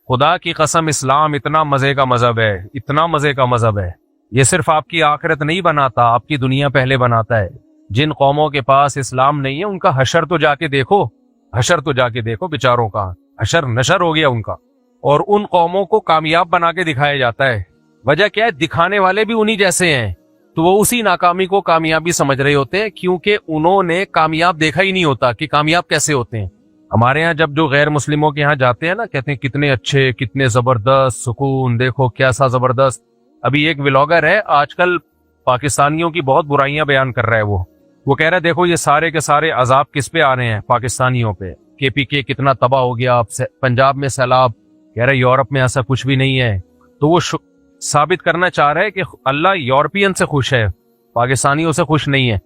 خدا کی قسم اسلام اتنا مزے کا مذہب ہے، اتنا مزے کا مذہب ہے، یہ صرف آپ کی آخرت نہیں بناتا، آپ کی دنیا پہلے بناتا ہے۔ جن قوموں کے پاس اسلام نہیں ہے ان کا حشر تو جا کے دیکھو، حشر تو جا کے دیکھو، بیچاروں کا حشر نشر ہو گیا ان کا، اور ان قوموں کو کامیاب بنا کے دکھایا جاتا ہے۔ وجہ کیا ہے؟ دکھانے والے بھی انہی جیسے ہیں، تو وہ اسی ناکامی کو کامیابی سمجھ رہے ہوتے ہیں، کیونکہ انہوں نے کامیاب دیکھا ہی نہیں ہوتا کہ کامیاب کیسے ہوتے ہیں۔ ہمارے ہاں جب جو غیر مسلموں کے ہاں جاتے ہیں نا، کہتے ہیں کتنے اچھے، کتنے زبردست، سکون دیکھو کیسا زبردست۔ ابھی ایک ولاگر ہے آج کل پاکستانیوں کی بہت برائیاں بیان کر رہا ہے، وہ کہہ رہا ہے دیکھو یہ سارے کے سارے عذاب کس پہ آ رہے ہیں؟ پاکستانیوں پہ۔ کے پی کے کتنا تباہ ہو گیا، پنجاب میں سیلاب، کہہ رہے یورپ میں ایسا کچھ بھی نہیں ہے۔ تو وہ ثابت کرنا چاہ رہا ہے کہ اللہ یورپین سے خوش ہے، پاکستانیوں سے خوش نہیں ہے۔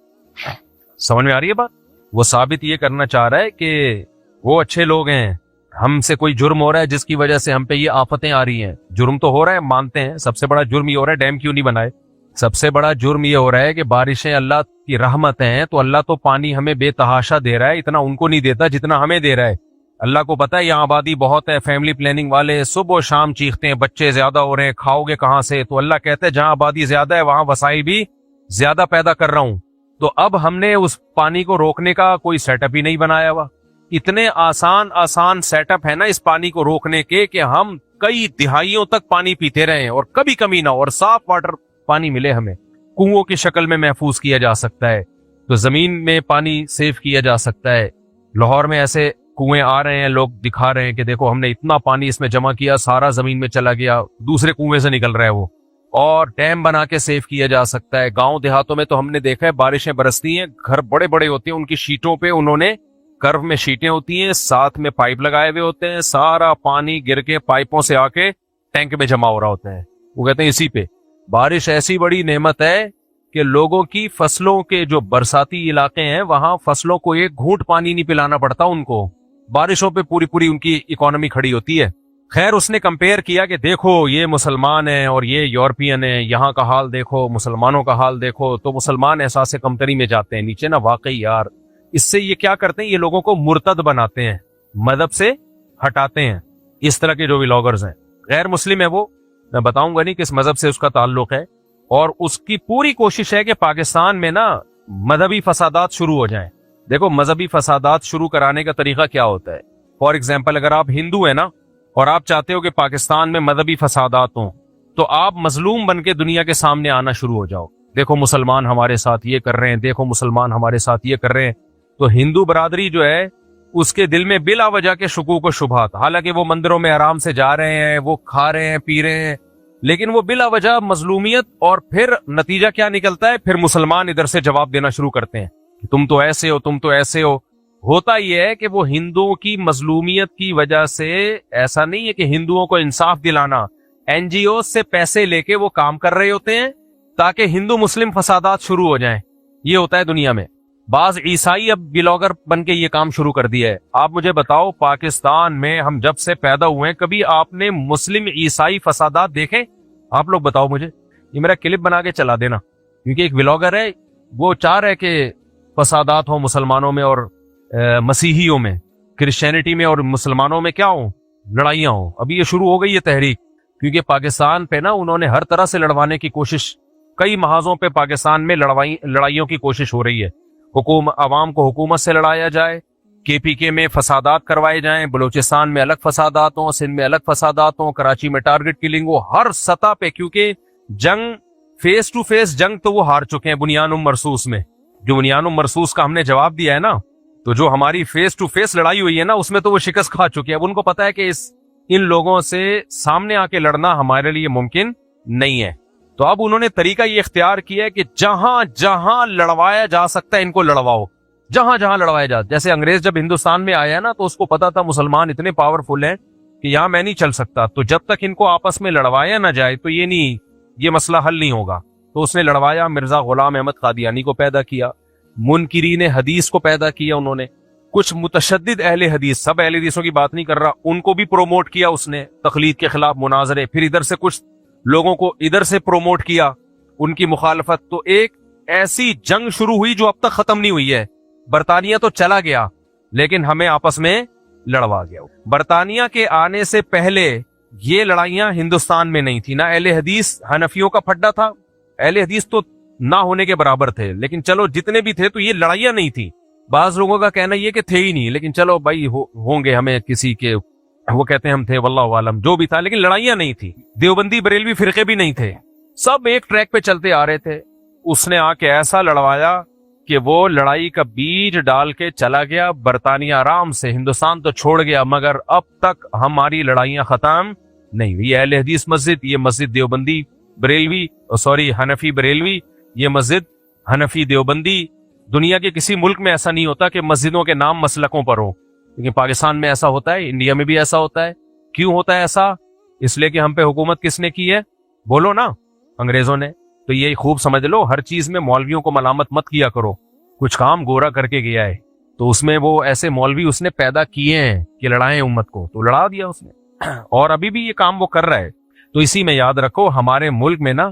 سمجھ میں آ رہی ہے بات؟ وہ ثابت یہ کرنا چاہ رہا ہے کہ وہ اچھے لوگ ہیں، ہم سے کوئی جرم ہو رہا ہے جس کی وجہ سے ہم پہ یہ آفتیں آ رہی ہیں۔ جرم تو ہو رہا ہے، مانتے ہیں، سب سے بڑا جرم یہ ہو رہا ہے ڈیم کیوں نہیں بنائے، سب سے بڑا جرم یہ ہو رہا ہے کہ بارشیں اللہ کی رحمت ہیں، تو اللہ تو پانی ہمیں بے تحاشا دے رہا ہے، اتنا ان کو نہیں دیتا جتنا ہمیں دے رہا ہے۔ اللہ کو پتا ہے یہاں آبادی بہت ہے، فیملی پلاننگ والے صبح و شام چیختے ہیں بچے زیادہ ہو رہے ہیں، کھاؤ گے کہاں سے؟ تو اللہ کہتا ہے جہاں آبادی زیادہ ہے وہاں وسائل بھی زیادہ پیدا کر رہا ہوں۔ تو اب ہم نے اس پانی کو روکنے کا کوئی سیٹ اپ ہی نہیں بنایا ہوا۔ اتنے آسان سیٹ اپ ہے نا اس پانی کو روکنے کے کہ ہم کئی دہائیوں تک پانی پیتے رہیں اور کبھی کمی نہ ہو، اور صاف واٹر پانی ملے ہمیں، کنووں کی شکل میں محفوظ کیا جا سکتا ہے، تو زمین میں پانی سیو کیا جا سکتا ہے۔ لاہور میں ایسے کنویں آ رہے ہیں، لوگ دکھا رہے ہیں کہ دیکھو ہم نے اتنا پانی اس میں جمع کیا، سارا زمین میں چلا گیا، دوسرے کنویں سے نکل رہا ہے وہ، اور ڈیم بنا کے سیو کیا جا سکتا ہے۔ گاؤں دیہاتوں میں تو ہم نے دیکھا ہے بارشیں برستی ہیں، گھر بڑے بڑے ہوتے ہیں، ان کی شیٹوں پہ انہوں نے کرو میں شیٹیں ہوتی ہیں، ساتھ میں پائپ لگائے ہوئے ہوتے ہیں، سارا پانی گر کے پائپوں سے آ کے ٹینک میں جمع ہو رہا ہوتا ہے۔ وہ کہتے ہیں اسی پہ بارش ایسی بڑی نعمت ہے کہ لوگوں کی فصلوں کے جو برساتی علاقے ہیں وہاں فصلوں کو ایک گھونٹ پانی نہیں پلانا پڑتا، ان کو بارشوں پہ پوری ان کی اکانومی کھڑی ہوتی ہے۔ خیر اس نے کمپیئر کیا کہ دیکھو یہ مسلمان ہیں اور یہ یورپین ہیں، یہاں کا حال دیکھو، مسلمانوں کا حال دیکھو، تو مسلمان احساس کمتری میں جاتے ہیں نیچے نا۔ واقعی یار اس سے یہ کیا کرتے ہیں، یہ لوگوں کو مرتد بناتے ہیں، مذہب سے ہٹاتے ہیں۔ اس طرح کے جو ولاگرز ہیں، غیر مسلم ہے وہ، میں بتاؤں گا نہیں کس مذہب سے اس کا تعلق ہے، اور اس کی پوری کوشش ہے کہ پاکستان میں نا مذہبی فسادات شروع ہو جائیں۔ دیکھو مذہبی فسادات شروع کرانے کا طریقہ کیا ہوتا ہے؟ فار ایگزامپل اگر آپ ہندو ہیں نا اور آپ چاہتے ہو کہ پاکستان میں مذہبی فسادات ہوں، تو آپ مظلوم بن کے دنیا کے سامنے آنا شروع ہو جاؤ، دیکھو مسلمان ہمارے ساتھ یہ کر رہے ہیں، دیکھو مسلمان ہمارے ساتھ یہ کر رہے ہیں۔ تو ہندو برادری جو ہے اس کے دل میں بلا وجہ کے شکوک و شبہات، حالانکہ وہ مندروں میں آرام سے جا رہے ہیں، وہ کھا رہے ہیں، پی رہے ہیں، لیکن وہ بلا وجہ مظلومیت، اور پھر نتیجہ کیا نکلتا ہے؟ پھر مسلمان ادھر سے جواب دینا شروع کرتے ہیں کہ تم تو ایسے ہو، تم تو ایسے ہو۔ ہوتا یہ ہے کہ وہ ہندوؤں کی مظلومیت کی وجہ سے، ایسا نہیں ہے کہ ہندوؤں کو انصاف دلانا، این جی او سے پیسے لے کے وہ کام کر رہے ہوتے ہیں تاکہ ہندو مسلم فسادات شروع ہو جائیں۔ یہ ہوتا ہے دنیا میں۔ بعض عیسائی اب بلاگر بن کے یہ کام شروع کر دیا ہے۔ آپ مجھے بتاؤ پاکستان میں ہم جب سے پیدا ہوئے ہیں کبھی آپ نے مسلم عیسائی فسادات دیکھے؟ آپ لوگ بتاؤ مجھے، یہ میرا کلپ بنا کے چلا دینا، کیونکہ ایک بلاگر ہے وہ چاہ رہے کہ فسادات ہوں مسلمانوں میں اور مسیحیوں میں، کرسچینٹی میں اور مسلمانوں میں کیا ہوں، لڑائیاں ہوں۔ ابھی یہ شروع ہو گئی ہے تحریک، کیونکہ پاکستان پہ نا انہوں نے ہر طرح سے لڑوانے کی کوشش، کئی محاذوں پہ پاکستان میں لڑائیوں کی کوشش ہو رہی ہے۔ عوام کو حکومت سے لڑایا جائے، کے پی کے میں فسادات کروائے جائیں، بلوچستان میں الگ فسادات ہوں، سندھ میں الگ فسادات ہوں، کراچی میں ٹارگٹ کلنگ ہو، ہر سطح پہ، کیونکہ جنگ فیس ٹو فیس جنگ تو وہ ہار چکے ہیں بنیان مرصوص میں۔ جو بنیان مرصوص کا ہم نے جواب دیا ہے نا، تو جو ہماری فیس ٹو فیس لڑائی ہوئی ہے نا اس میں تو وہ شکست کھا چکے ہیں۔ اب ان کو پتا ہے کہ ان لوگوں سے سامنے آ کے لڑنا ہمارے لیے ممکن نہیں ہے، تو اب انہوں نے طریقہ یہ اختیار کیا ہے کہ جہاں جہاں لڑوایا جا سکتا ہے ان کو لڑواؤ، جہاں جہاں لڑوایا جا۔ جیسے انگریز جب ہندوستان میں آیا نا تو اس کو پتا تھا مسلمان اتنے پاورفل ہیں کہ یہاں میں نہیں چل سکتا، تو جب تک ان کو آپس میں لڑوایا نہ جائے تو یہ مسئلہ حل نہیں ہوگا۔ تو اس نے لڑوایا، مرزا غلام احمد قادیانی کو پیدا کیا، منکرین حدیث کو پیدا کیا، انہوں نے کچھ متشدد اہل حدیث، سب اہل حدیثوں کی بات نہیں کر رہا، ان کو بھی پروموٹ کیا اس نے، تقلید کے خلاف مناظرے، پھر ادھر سے کچھ لوگوں کو ادھر سے پروموٹ کیا ان کی مخالفت۔ تو ایک ایسی جنگ شروع ہوئی جو اب تک ختم نہیں ہوئی ہے۔ برطانیہ تو چلا گیا لیکن ہمیں آپس میں لڑوا گیا۔ برطانیہ کے آنے سے پہلے یہ لڑائیاں ہندوستان میں نہیں تھی. نہ اہل حدیث حنفیوں کا پھڈا تھا, اہل حدیث تو نہ ہونے کے برابر تھے, لیکن چلو جتنے بھی تھے تو یہ لڑائیاں نہیں تھی. بعض لوگوں کا کہنا یہ کہ تھے ہی نہیں, لیکن چلو بھائی ہوں گے, ہمیں کسی کے وہ کہتے ہیں ہم تھے, واللہ عالم جو بھی تھا, لیکن لڑائیاں نہیں تھی. دیوبندی بریلوی فرقے بھی نہیں تھے, سب ایک ٹریک پہ چلتے آ رہے تھے. اس نے آ کے ایسا لڑوایا کہ وہ لڑائی کا بیج ڈال کے چلا گیا. برطانیہ آرام سے ہندوستان تو چھوڑ گیا, مگر اب تک ہماری لڑائیاں ختم نہیں ہوئی. اہل حدیث مسجد, یہ مسجد دیوبندی بریلوی, حنفی بریلوی, یہ مسجد حنفی دیوبندی. دنیا کے کسی ملک میں ایسا نہیں ہوتا کہ مسجدوں کے نام مسلکوں پر ہو, لیکن پاکستان میں ایسا ہوتا ہے, انڈیا میں بھی ایسا ہوتا ہے. کیوں ہوتا ہے ایسا؟ اس لیے کہ ہم پہ حکومت کس نے کی ہے؟ بولو نا, انگریزوں نے. تو یہ خوب سمجھ لو, ہر چیز میں مولویوں کو ملامت مت کیا کرو. کچھ کام گورا کر کے گیا ہے تو اس میں وہ ایسے مولوی اس نے پیدا کیے ہیں کہ لڑائیں امت کو, تو لڑا دیا اس نے, اور ابھی بھی یہ کام وہ کر رہا ہے. تو اسی میں یاد رکھو, ہمارے ملک میں نا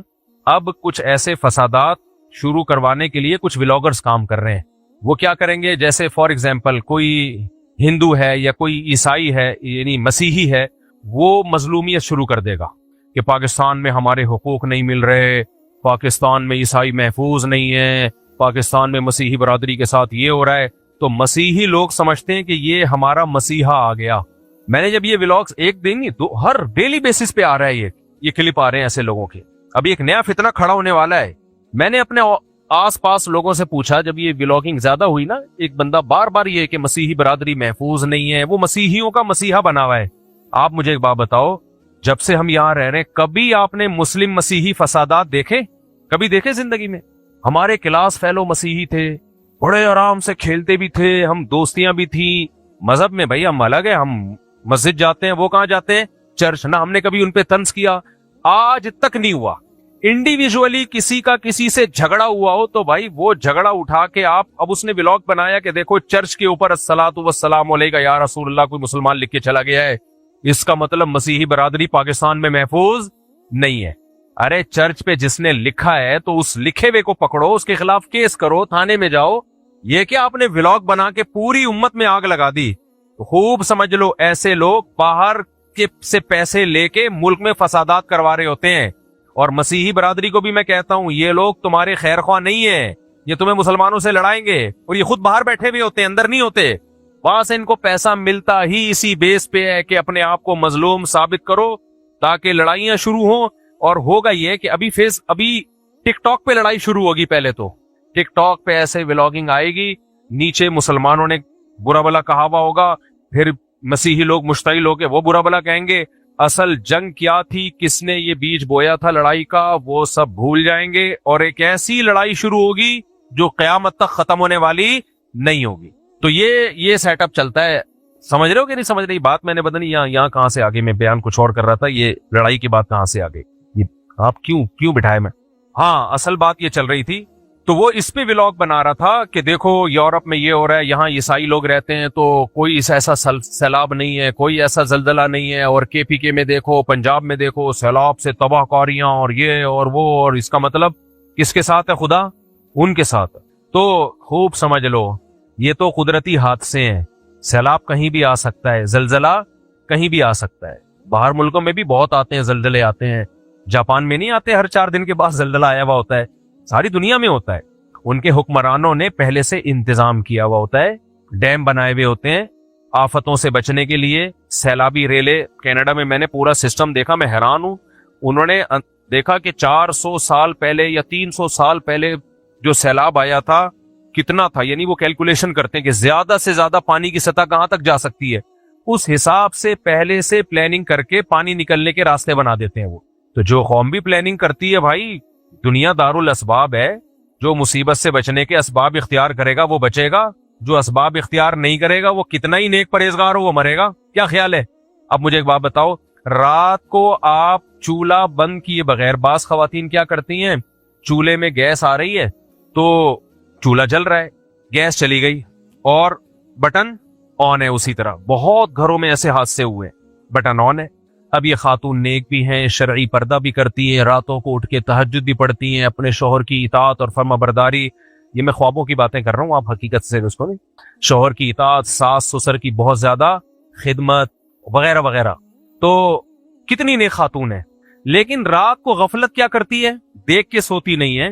اب کچھ ایسے فسادات شروع کروانے کے لیے کچھ ولاگرز کام کر رہے ہیں. وہ کیا کریں گے, جیسے فار ایگزامپل کوئی ہندو ہے یا کوئی عیسائی ہے, یعنی مسیحی ہے, وہ مظلومیت شروع کر دے گا کہ پاکستان میں ہمارے حقوق نہیں مل رہے, پاکستان میں عیسائی محفوظ نہیں ہے, پاکستان میں مسیحی برادری کے ساتھ یہ ہو رہا ہے. تو مسیحی لوگ سمجھتے ہیں کہ یہ ہمارا مسیحا آ گیا. میں نے جب یہ ولاگز ایک دن ہر ڈیلی بیسس پہ آ رہا ہے, یہ کلپ آ رہے ہیں ایسے لوگوں کے. ابھی ایک نیا فتنہ کھڑا ہونے والا ہے. میں نے اپنے آس پاس لوگوں سے پوچھا, جب یہ ولاگنگ زیادہ ہوئی نا, ایک بندہ بار بار یہ کہ مسیحی برادری محفوظ نہیں ہے, وہ مسیحیوں کا مسیحا بنا ہوا ہے. آپ مجھے ایک بات بتاؤ, جب سے ہم یہاں رہ رہے ہیں کبھی آپ نے مسلم مسیحی فسادات دیکھے؟ کبھی دیکھے زندگی میں؟ ہمارے کلاس فیلو مسیحی تھے, بڑے آرام سے کھیلتے بھی تھے, ہم دوستیاں بھی تھیں. مذہب میں بھائی ہم الگ ہیں, ہم مسجد جاتے ہیں, وہ کہاں جاتے ہیں؟ چرچ. نہ ہم نے کبھی ان پہ طنز کیا, آج تک نہیں ہوا. انڈیویجولی کسی کا کسی سے جھگڑا ہوا ہو تو بھائی وہ جھگڑا اٹھا کے آپ, اب اس نے ولاگ بنایا کہ دیکھو چرچ کے اوپر الصلاۃ والسلام علیکہ یا رسول اللہ کوئی مسلمان لکھ کے چلا گیا ہے, اس کا مطلب مسیحی برادری پاکستان میں محفوظ نہیں ہے. ارے چرچ پہ جس نے لکھا ہے تو اس لکھے ہوئے کو پکڑو, اس کے خلاف کیس کرو, تھانے میں جاؤ. یہ کہ آپ نے ولاگ بنا کے پوری امت میں آگ لگا دی. تو خوب سمجھ لو, ایسے لوگ باہر کے سے پیسے لے کے ملک میں فسادات کروا رہے ہوتے ہیں. اور مسیحی برادری کو بھی میں کہتا ہوں, یہ لوگ تمہارے خیر خواہ نہیں ہیں, یہ تمہیں مسلمانوں سے لڑائیں گے, اور یہ خود باہر بیٹھے ہوئے ہوتے ہیں, اندر نہیں ہوتے. وہاں سے ان کو پیسہ ملتا ہی اسی بیس پہ ہے کہ اپنے آپ کو مظلوم ثابت کرو تاکہ لڑائیاں شروع ہوں. اور ہوگا یہ کہ ابھی ٹک ٹاک پہ لڑائی شروع ہوگی. پہلے تو ٹک ٹاک پہ ایسے ولاگنگ آئے گی, نیچے مسلمانوں نے برا بلا کہا ہوا ہوگا, پھر مسیحی لوگ مشتعل ہو کے وہ برا بلا کہیں گے. اصل جنگ کیا تھی, کس نے یہ بیج بویا تھا لڑائی کا, وہ سب بھول جائیں گے, اور ایک ایسی لڑائی شروع ہوگی جو قیامت تک ختم ہونے والی نہیں ہوگی. تو یہ سیٹ اپ چلتا ہے. سمجھ رہے ہو کہ نہیں سمجھ رہی بات؟ میں نے پتہ نہیں یہاں کہاں سے آگے, میں بیان کچھ اور کر رہا تھا, یہ لڑائی کی بات کہاں سے آگے, آپ کیوں بٹھائے میں؟ ہاں, اصل بات یہ چل رہی تھی. تو وہ اس پہ ولاگ بنا رہا تھا کہ دیکھو یورپ میں یہ ہو رہا ہے, یہاں عیسائی لوگ رہتے ہیں تو کوئی ایسا سیلاب نہیں ہے, کوئی ایسا زلزلہ نہیں ہے, اور KPK میں دیکھو, پنجاب میں دیکھو, سیلاب سے تباہ کاریاں اور یہ اور وہ, اور اس کا مطلب کس کے ساتھ ہے؟ خدا ان کے ساتھ. تو خوب سمجھ لو, یہ تو قدرتی حادثے ہیں. سیلاب کہیں بھی آ سکتا ہے, زلزلہ کہیں بھی آ سکتا ہے. باہر ملکوں میں بھی بہت آتے ہیں, زلزلے آتے ہیں. جاپان میں نہیں آتے, ہر 4 دن کے بعد زلزلہ آیا ہوا ہوتا ہے. ساری دنیا میں ہوتا ہے. ان کے حکمرانوں نے پہلے سے انتظام کیا ہوا ہوتا ہے, ڈیم بنائے ہوئے ہوتے ہیں آفتوں سے بچنے کے لیے. سیلابی ریلے کینیڈا میں میں نے پورا سسٹم دیکھا, میں حیران ہوں. انہوں نے دیکھا کہ 400 سال پہلے یا 300 سال پہلے جو سیلاب آیا تھا کتنا تھا, یعنی وہ کیلکولیشن کرتے ہیں کہ زیادہ سے زیادہ پانی کی سطح کہاں تک جا سکتی ہے. اس حساب سے پہلے سے پلاننگ کر کے پانی نکلنے کے راستے بنا دیتے ہیں وہ. تو جو قوم بھی پلاننگ کرتی ہے بھائی, دنیا دار الاسباب ہے, جو مصیبت سے بچنے کے اسباب اختیار کرے گا وہ بچے گا, جو اسباب اختیار نہیں کرے گا وہ کتنا ہی نیک پرہیزگار ہو وہ مرے گا. کیا خیال ہے؟ اب مجھے ایک بات بتاؤ, رات کو آپ چولہا بند کیے بغیر, بعض خواتین کیا کرتی ہیں, چولہے میں گیس آ رہی ہے تو چولہا جل رہا ہے, گیس چلی گئی اور بٹن آن ہے اسی طرح. بہت گھروں میں ایسے حادثے ہوئے, بٹن آن ہے. اب یہ خاتون نیک بھی ہیں, شرعی پردہ بھی کرتی ہیں, راتوں کو اٹھ کے تہجد بھی پڑھتی ہیں, اپنے شوہر کی اطاعت اور فرما برداری. یہ میں خوابوں کی باتیں کر رہا ہوں, آپ حقیقت سے اس کو نہیں. شوہر کی اطاعت, ساس سسر کی بہت زیادہ خدمت وغیرہ وغیرہ. تو کتنی نیک خاتون ہے، لیکن رات کو غفلت کیا کرتی ہے، دیکھ کے سوتی نہیں ہے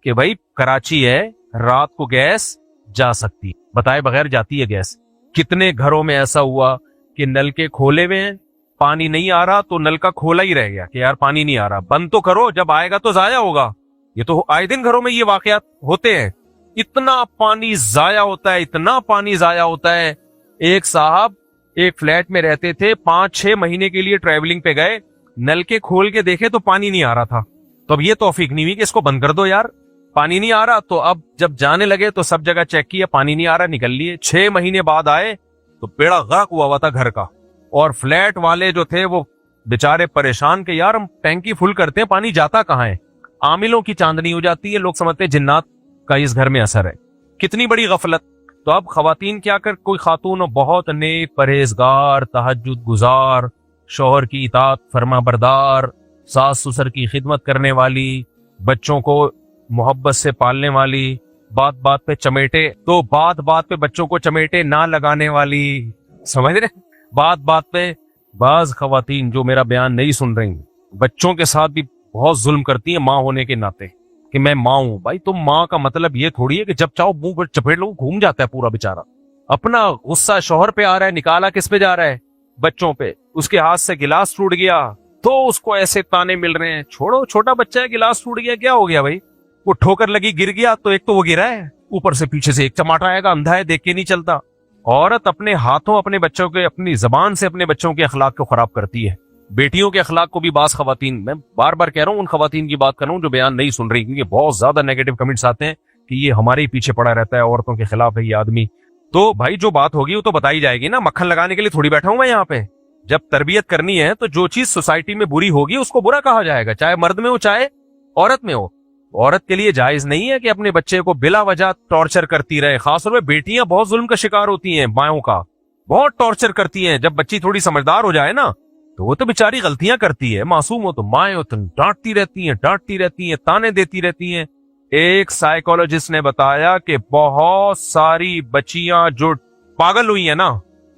کہ بھائی کراچی ہے، رات کو گیس جا سکتی، بتائے بغیر جاتی ہے گیس۔ کتنے گھروں میں ایسا ہوا کہ نل کے کھولے ہوئے ہیں، پانی نہیں آ رہا تو نل کا کھولا ہی رہ گیا کہ یار پانی نہیں آ رہا، بند تو کرو، جب آئے گا تو ضائع ہوگا۔ یہ تو آئے دن گھروں میں یہ واقعات ہوتے ہیں۔ اتنا پانی ضائع ہوتا ہے، اتنا پانی ضائع ہوتا ہے۔ ایک صاحب ایک فلیٹ میں رہتے تھے، 5-6 مہینے کے لیے ٹریولنگ پہ گئے، نل کے کھول کے دیکھے تو پانی نہیں آ رہا تھا۔ تو اب یہ توفیق نہیں ہوئی کہ اس کو بند کر دو یار، پانی نہیں آ رہا۔ تو اب جب جانے لگے تو سب جگہ چیک کیا، پانی نہیں آ رہا، نکل لیے۔ 6 مہینے بعد آئے تو بیڑا غرق ہوا تھا گھر کا، اور فلیٹ والے جو تھے وہ بیچارے پریشان کہ یار ہم ٹینکی فل کرتے ہیں، پانی جاتا کہاں ہے۔ عاملوں کی چاندنی ہو جاتی ہے، لوگ سمجھتے ہیں جنات کا اس گھر میں اثر ہے۔ کتنی بڑی غفلت۔ تو اب خواتین کیا کر، کوئی خاتون بہت نیک، پرہیزگار، تہجد گزار، شوہر کی اطاعت فرما بردار، ساس سسر کی خدمت کرنے والی، بچوں کو محبت سے پالنے والی، بات بات پہ چمیٹے، تو بات بات پہ بچوں کو چمیٹے نہ لگانے والی، سمجھ رہے، بات بات پہ۔ بعض خواتین جو میرا بیان نہیں سن رہی، بچوں کے ساتھ بھی بہت ظلم کرتی ہیں ماں ہونے کے ناطے، کہ میں ماں ہوں۔ بھائی تم ماں کا مطلب یہ تھوڑی ہے کہ جب چاہو منہ پر چپیٹ لو، گھوم جاتا ہے پورا بیچارہ۔ اپنا غصہ شوہر پہ آ رہا ہے، نکالا کس پہ جا رہا ہے، بچوں پہ۔ اس کے ہاتھ سے گلاس ٹوٹ گیا تو اس کو ایسے تانے مل رہے ہیں، چھوڑو چھوٹا بچہ ہے، گلاس ٹوٹ گیا کیا ہو گیا بھائی، وہ ٹھوکر لگی گر گیا تو ایک تو وہ گرا ہے، اوپر سے پیچھے سے ایک چماٹا آئے گا، اندھا ہے دیکھ کے نہیں چلتا۔ عورت اپنے ہاتھوں اپنے بچوں کے، اپنی زبان سے اپنے بچوں کے اخلاق کو خراب کرتی ہے۔ بیٹیوں کے اخلاق کو بھی بعض خواتین، میں بار بار کہہ رہا ہوں ان خواتین کی بات کر رہا ہوں جو بیان نہیں سن رہی، کیونکہ بہت زیادہ نیگیٹو کمنٹس آتے ہیں کہ یہ ہمارے ہی پیچھے پڑا رہتا ہے، عورتوں کے خلاف ہے یہ آدمی۔ تو بھائی جو بات ہوگی وہ تو بتائی جائے گی نا، مکھن لگانے کے لیے تھوڑی بیٹھا ہوں میں یہاں پہ۔ جب تربیت کرنی ہے تو جو چیز سوسائٹی میں بری ہوگی اس کو برا کہا جائے گا، چاہے مرد میں ہو چاہے عورت میں ہو۔ عورت کے لیے جائز نہیں ہے کہ اپنے بچے کو بلا وجہ ٹارچر کرتی رہے، خاص طور پہ بیٹیاں بہت ظلم کا شکار ہوتی ہیں، ماؤں کا بہت ٹارچر کرتی ہیں۔ جب بچی تھوڑی سمجھدار ہو جائے نا تو وہ تو بیچاری غلطیاں کرتی ہے، معصوم ہو تو مائیں ہو تو ڈانٹتی رہتی ہیں، تانے دیتی رہتی ہیں۔ ایک سائیکولوجسٹ نے بتایا کہ بہت ساری بچیاں جو پاگل ہوئی ہیں نا،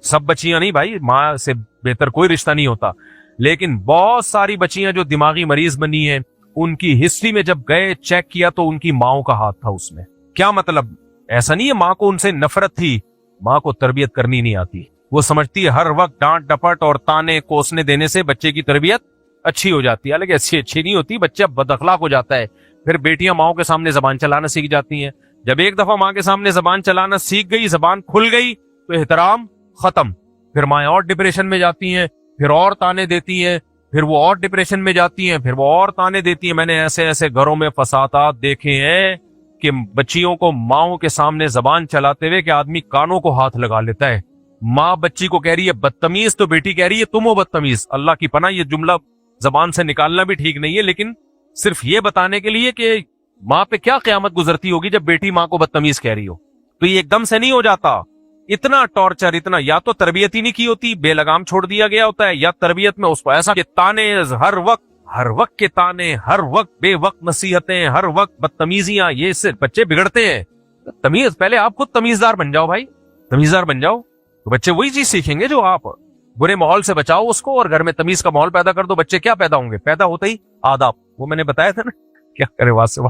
سب بچیاں نہیں بھائی، ماں سے بہتر کوئی رشتہ نہیں ہوتا، لیکن بہت ساری بچیاں جو دماغی مریض بنی ہیں، ان کی ہسٹری میں جب گئے چیک کیا تو ان کی ماؤں کا ہاتھ تھا اس میں۔ کیا مطلب؟ ایسا نہیں ہے ماں کو ان سے نفرت تھی، ماں کو تربیت کرنی نہیں آتی، وہ سمجھتی ہے ہر وقت ڈانٹ ڈپٹ اور تانے کوسنے دینے سے بچے کی تربیت اچھی ہو جاتی ہے، حالانکہ اچھی نہیں ہوتی، بچہ بد اخلاق ہو جاتا ہے۔ پھر بیٹیاں ماؤں کے سامنے زبان چلانا سیکھ جاتی ہیں، جب ایک دفعہ ماں کے سامنے زبان چلانا سیکھ گئی، زبان کھل گئی تو احترام ختم، پھر مائیں اور ڈپریشن میں جاتی ہیں، پھر اور تانے دیتی ہیں، پھر وہ اور ڈپریشن میں جاتی ہیں، پھر وہ اور تانے دیتی ہیں۔ میں نے ایسے ایسے گھروں میں فسادات دیکھے ہیں کہ بچیوں کو ماؤں کے سامنے زبان چلاتے ہوئے کہ آدمی کانوں کو ہاتھ لگا لیتا ہے۔ ماں بچی کو کہہ رہی ہے بدتمیز تو بیٹی کہہ رہی ہے تم ہو بدتمیز۔ اللہ کی پناہ یہ جملہ زبان سے نکالنا بھی ٹھیک نہیں ہے، لیکن صرف یہ بتانے کے لیے کہ ماں پہ کیا قیامت گزرتی ہوگی جب بیٹی ماں کو بدتمیز کہہ رہی ہو۔ تو یہ ایک دم سے نہیں ہو جاتا، اتنا ٹارچر، اتنا یا تو تربیت ہی نہیں کی ہوتی، بے لگام چھوڑ دیا گیا ہوتا ہے، یا تربیت میں اس کو ایسا کہ تانے ہر وقت کے تانے، ہر وقت بے وقت نصیحتیں، ہر وقت بدتمیزیاں، یہ سے بچے بگڑتے ہیں۔ تمیز، پہلے آپ خود تمیزدار بن جاؤ بھائی، تمیزدار بن جاؤ تو بچے وہی چیز سیکھیں گے جو آپ۔ برے ماحول سے بچاؤ اس کو اور گھر میں تمیز کا ماحول پیدا کر دو، بچے کیا پیدا ہوں گے؟ پیدا ہوتے ہی آداب، وہ میں نے بتایا تھا نا، کیا کرے بات سے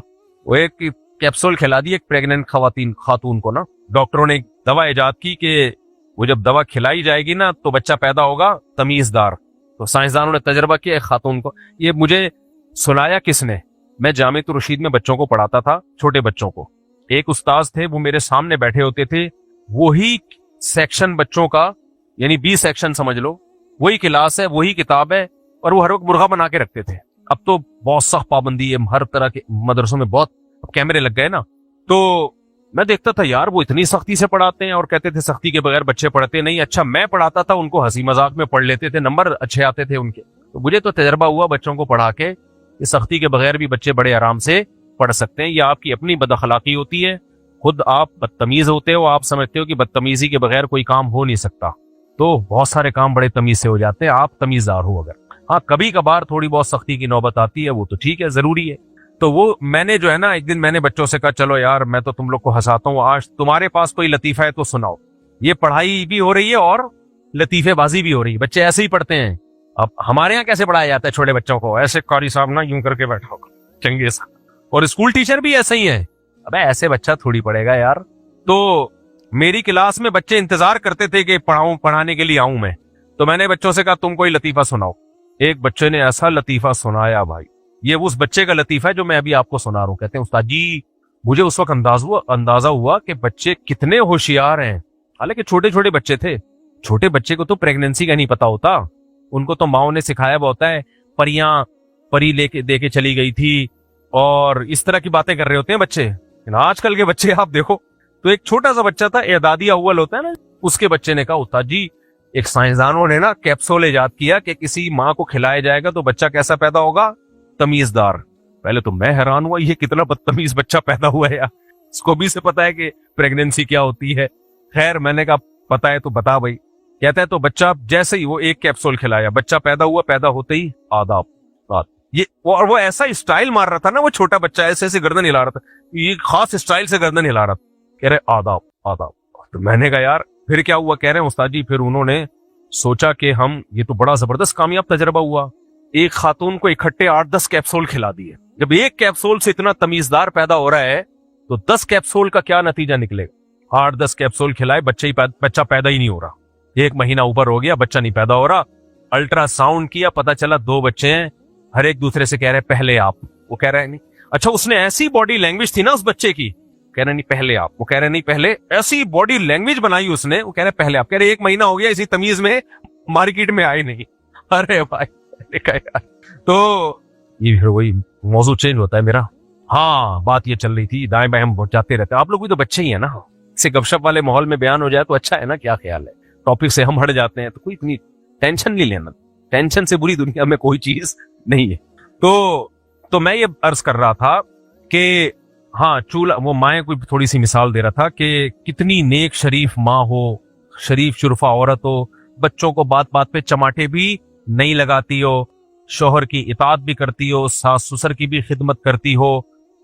وہ ایک کیپسول کھلا دی ایک پریگننٹ خاتون کو نا، ڈاکٹروں نے ایک دوا ایجاد کی کہ وہ جب دوا کھلائی جائے گی نا تو بچہ پیدا ہوگا تمیزدار۔ تو سائنسدانوں نے تجربہ کیا ایک خاتون کو، یہ مجھے سنایا کس نے، میں جامعہ الرشید میں بچوں کو پڑھاتا تھا، چھوٹے بچوں کو۔ ایک استاذ تھے، وہ میرے سامنے بیٹھے ہوتے تھے، وہی سیکشن بچوں کا، یعنی 20 سیکشن سمجھ لو، وہی کلاس ہے، وہی کتاب ہے، اور وہ ہر وقت مرغا بنا کے رکھتے تھے۔ اب تو بہت سخت پابندی ہے، ہر طرح کے مدرسوں میں بہت کیمرے لگ گئے نا، تو میں دیکھتا تھا یار وہ اتنی سختی سے پڑھاتے ہیں، اور کہتے تھے سختی کے بغیر بچے پڑھتے نہیں۔ اچھا میں پڑھاتا تھا، ان کو ہنسی مذاق میں پڑھ لیتے تھے، نمبر اچھے آتے تھے ان کے۔ تو مجھے تو تجربہ ہوا بچوں کو پڑھا کے کہ سختی کے بغیر بھی بچے بڑے آرام سے پڑھ سکتے ہیں۔ یہ آپ کی اپنی بد اخلاقی ہوتی ہے، خود آپ بدتمیز ہوتے ہو، آپ سمجھتے ہو کہ بدتمیزی کے بغیر کوئی کام ہو نہیں سکتا، تو بہت سارے کام بڑے تمیز سے ہو جاتے ہیں، آپ تمیزدار ہو اگر۔ ہاں کبھی کبھار تھوڑی بہت سختی کی نوبت آتی ہے، وہ تو ٹھیک ہے، ضروری ہے۔ تو وہ میں نے جو ہے نا، ایک دن میں نے بچوں سے کہا چلو یار میں تو تم لوگ کو ہنساتا ہوں، آج تمہارے پاس کوئی لطیفہ ہے تو سناؤ۔ یہ پڑھائی بھی ہو رہی ہے اور لطیفے بازی بھی ہو رہی ہے، بچے ایسے ہی پڑھتے ہیں۔ अब हमारे यहाँ कैसे पढ़ाया जाता है छोटे बच्चों को, ऐसे कारी साहब ना यूं करके बैठा होगा चंगे सा, और स्कूल टीचर भी ऐसे ही है। अबे ऐसे बच्चा थोड़ी पढ़ेगा यार। तो मेरी क्लास में बच्चे इंतजार करते थे कि पढ़ाने के लिए आऊं मैं, तो मैंने बच्चों से कहा तुम कोई लतीफा सुनाओ। एक बच्चे ने ऐसा लतीफा सुनाया भाई, ये उस बच्चे का लतीफा है जो मैं अभी आपको सुना रहा हूं। कहते हैं उस्ताद जी मुझे उस वक्त अंदाजा हुआ कि बच्चे कितने होशियार हैं। हालांकि छोटे छोटे बच्चे थे, छोटे बच्चे को तो प्रेगनेंसी का नहीं पता होता, उनको तो माओ ने सिखाया हुआ होता है, परी लेके दे के चली गई थी और इस तरह की बातें कर रहे होते हैं बच्चे। लेकिन आजकल के बच्चे आप देखो, तो एक छोटा सा बच्चा था, एदादी अव्वल होता है ना, उसके बच्चे ने कहा उस्ताद जी एक साइंसदानों ने ना कैप्सूल इजाद किया कि किसी माँ को खिलाया जाएगा तो बच्चा कैसा पैदा होगा, तमीजदार। पहले तो मैं हैरान हुआ, ये कितना बदतमीज बच्चा पैदा हुआ है यार, इसको भी से पता है कि प्रेगनेंसी क्या होती है। खैर मैंने कहा पता है तो बता भाई। कहता है तो बच्चा जैसे ही वो एक कैप्सूल खिलाया, बच्चा पैदा हुआ, पैदा होते ही आदाब बात ये, और वो ऐसा स्टाइल मार रहा था ना, वो छोटा बच्चा ऐसे ऐसे गर्दन हिला रहा था, ये खास स्टाइल से गर्दन हिला रहा था, कह रहे आदाब आदाब। तो मैंने कहा यार फिर क्या हुआ, कह रहे हैं उस्ताद जी फिर उन्होंने सोचा कि हम, ये तो बड़ा जबरदस्त कामयाब तजर्बा हुआ, एक खातून को इकट्ठे 8-10 कैप्सूल खिला दिए। जब एक कैप्सूल से इतना तमीजदार पैदा हो रहा है तो 10 कैप्सूल का क्या नतीजा निकलेगा। 8-10 कैप्सूल खिलाए, बच्चा पैदा ही नहीं हो रहा। 1 महीना ऊपर हो गया, बच्चा नहीं पैदा हो रहा। अल्ट्रासाउंड किया, पता चला 2 बच्चे हैं, हर एक दूसरे से कह रहे पहले आप, वो कह रहे नहीं। अच्छा उसने ऐसी बॉडी लैंग्वेज थी ना उस बच्चे की, कह रहे नहीं पहले आप, वो कह रहे नहीं पहले, ऐसी बॉडी लैंग्वेज बनाई उसने, वो कह रहे पहले आप, कह रहे 1 महीना हो गया इसी तमीज में मार्केट में आए नहीं। अरे भाई यार, तो ये फिर वही मौजू चेंज होता है मेरा। हाँ बात ये चल रही थी, दाएं बाएं हम जाते रहते हैं, आप लोग भी तो बच्चे ही है ना, इसे गपशप वाले माहौल में बयान हो जाए तो अच्छा है ना, क्या ख्याल है। टॉपिक से हम हट जाते हैं तो कोई इतनी टेंशन नहीं लेना, टेंशन से बुरी दुनिया में कोई चीज नहीं है। तो मैं ये अर्ज कर रहा था कि हाँ चूल्हा, वो माए कोई थोड़ी सी मिसाल दे रहा था कि कितनी नेक शरीफ माँ हो, शरीफ शुरफा औरत हो, बच्चों को बात बात पे चमाटे भी नहीं लगाती हो, शोहर की इताअत भी करती हो, सास ससुर की भी खिदमत करती हो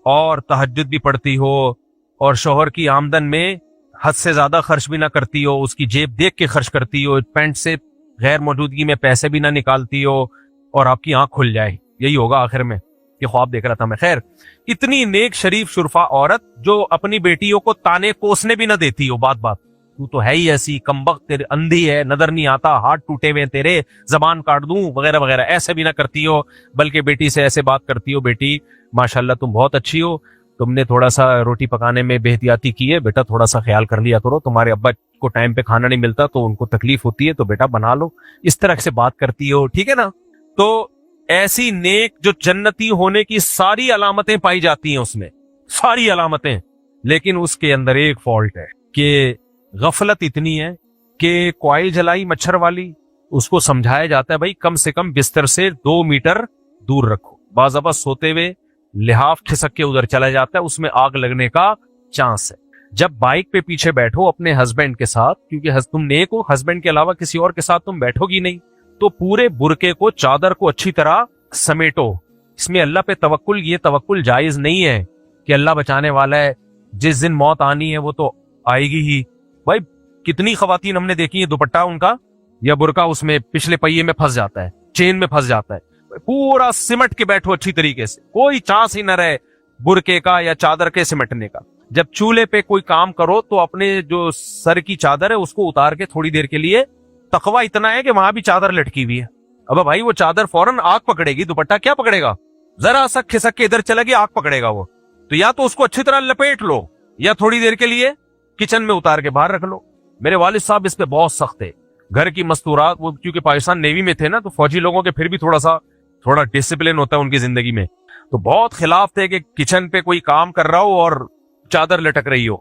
और तहज्जुद भी पढ़ती हो, और शोहर की आमदन में हद से ज्यादा खर्च भी ना करती हो, उसकी जेब देख के खर्च करती हो, पैंट से गैर मौजूदगी में पैसे भी ना निकालती हो, और आपकी आंख खुल जाए, यही होगा आखिर में। ये ख्वाब देख रहा था मैं। खैर इतनी नेक शरीफ शुरफा औरत जो अपनी बेटियों को ताने कोसने भी ना देती हो, बात बात तू तो है ही ऐसी कमबख्त, तेरे अंधी है, नजर नहीं आता, हाथ टूटे हुए तेरे, जबान काट दूं वगैरह वगैरह, ऐसे भी ना करती हो, बल्कि बेटी से ऐसे बात करती हो, बेटी माशाल्लाह तुम बहुत अच्छी हो, तुमने थोड़ा सा रोटी पकाने में बेहतियाती की है, बेटा थोड़ा सा ख्याल कर लिया करो, तुम्हारे अब्बा को टाइम पे खाना नहीं मिलता तो उनको तकलीफ होती है, तो बेटा बना लो, इस तरह से बात करती हो, ठीक है ना। तो ऐसी नेक जो जन्नती होने की सारी अलामतें पाई जाती हैं उसमें, सारी अलामतें, लेकिन उसके अंदर एक फॉल्ट है कि गफलत इतनी है कि कॉइल जलाई मच्छर वाली, उसको समझाया जाता है भाई कम से कम बिस्तर से 2 मीटर दूर रखो, बाज़ाबा सोते हुए लिहाफ खिसक के उधर चला जाता है, उसमें आग लगने का चांस है। जब बाइक पे पीछे बैठो अपने हस्बैंड के साथ, क्योंकि तुम नेक हो, हस्बैंड के अलावा किसी और के साथ तुम बैठोगी नहीं, तो पूरे बुरके को, चादर को अच्छी तरह समेटो। इसमें अल्लाह पे तवक्कुल, ये तवक्कुल जायज नहीं है कि अल्लाह बचाने वाला है, जिस दिन मौत आनी है वो तो आएगी ही। भाई कितनी खवातीन हमने देखी है, दुपट्टा उनका या बुरका उसमें पिछले पहिए में फंस जाता है, चेन में फंस जाता है, पूरा सिमट के बैठो अच्छी तरीके से, कोई चांस ही न रहे बुरके का या चादर के सिमटने का। जब चूल्हे पे कोई काम करो तो अपने जो सर की चादर है उसको उतार के थोड़ी देर के लिए, तकवा इतना है कि वहां भी चादर लटकी हुई है, अब भाई वो चादर फौरन आग पकड़ेगी, दुपट्टा क्या पकड़ेगा, जरा सा खिसक के इधर चलेगी आग पकड़ेगा वो। तो या तो उसको अच्छी तरह लपेट लो या थोड़ी देर के लिए किचन में उतार के बाहर रख लो। मेरे वालिद साहब इस पे बहुत सख्त है, घर की मस्तूरात, वो क्योंकि पाकिस्तान नेवी में थे ना, तो फौजी लोगों के फिर भी थोड़ा डिसिप्लिन होता है उनकी जिंदगी में, तो बहुत खिलाफ थे कि किचन पे कोई काम कर रहा हो और चादर लटक रही हो,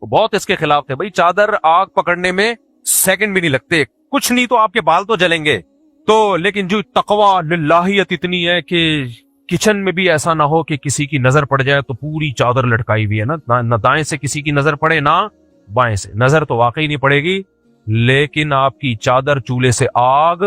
तो बहुत इसके खिलाफ थे। भाई चादर आग पकड़ने में सेकंड भी नहीं लगते, कुछ नहीं तो आपके बाल तो जलेंगे। तो लेकिन जो तकवा लिल्लाहियत इतनी है कि किचन में भी ऐसा ना हो कि किसी की नजर पड़ जाए तो पूरी चादर लटकाई हुई है ना दाएं से किसी की नजर पड़े ना बाएं से, नजर तो वाकई नहीं पड़ेगी, लेकिन आपकी चादर चूल्हे से आग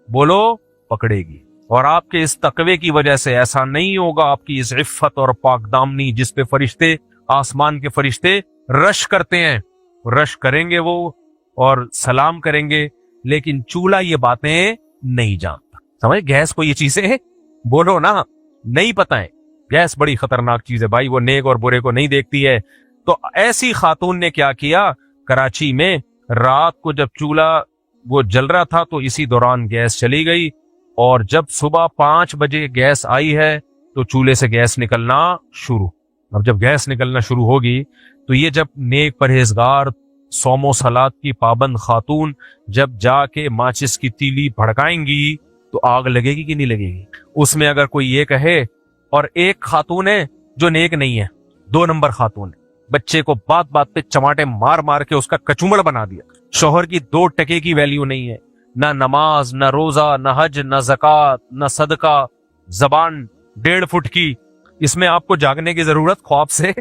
बोलो पकड़ेगी। और आपके इस तकवे की वजह से ऐसा नहीं होगा, आपकी इस इफ्फत और पाकदामनी जिस पे फरिश्ते, आसमान के फरिश्ते रश करते हैं, रश करेंगे वो और सलाम करेंगे, लेकिन चूल्हा ये बातें नहीं जानता। समझ, गैस को ये चीजें बोलो ना, नहीं पता है। गैस बड़ी खतरनाक चीज है भाई, वो नेक और बुरे को नहीं देखती है। तो ऐसी खातून ने क्या किया, कराची में रात को जब चूल्हा वो जल रहा था तो इसी दौरान गैस चली गई, और जब सुबह 5 बजे गैस आई है तो चूल्हे से गैस निकलना शुरू। अब जब गैस निकलना शुरू होगी तो ये जब नेक परहेजगार सौमो सलात की पाबंद खातून जब जाके माचिस की तीली भड़काएंगी तो आग लगेगी कि नहीं लगेगी। उसमें अगर कोई ये कहे, और एक खातून है जो नेक नहीं है, 2 नंबर खातून है, बच्चे को बात बात पे चमाटे मार मार के उसका कचूमड़ बना दिया। शोहर की 2 टके की वैल्यू नहीं है, ना नमाज, ना रोजा, ना हज, ना ज़कात, ना सदका, जबान 1.5 फुट की। इसमें आपको जागने की जरूरत ख्वाब से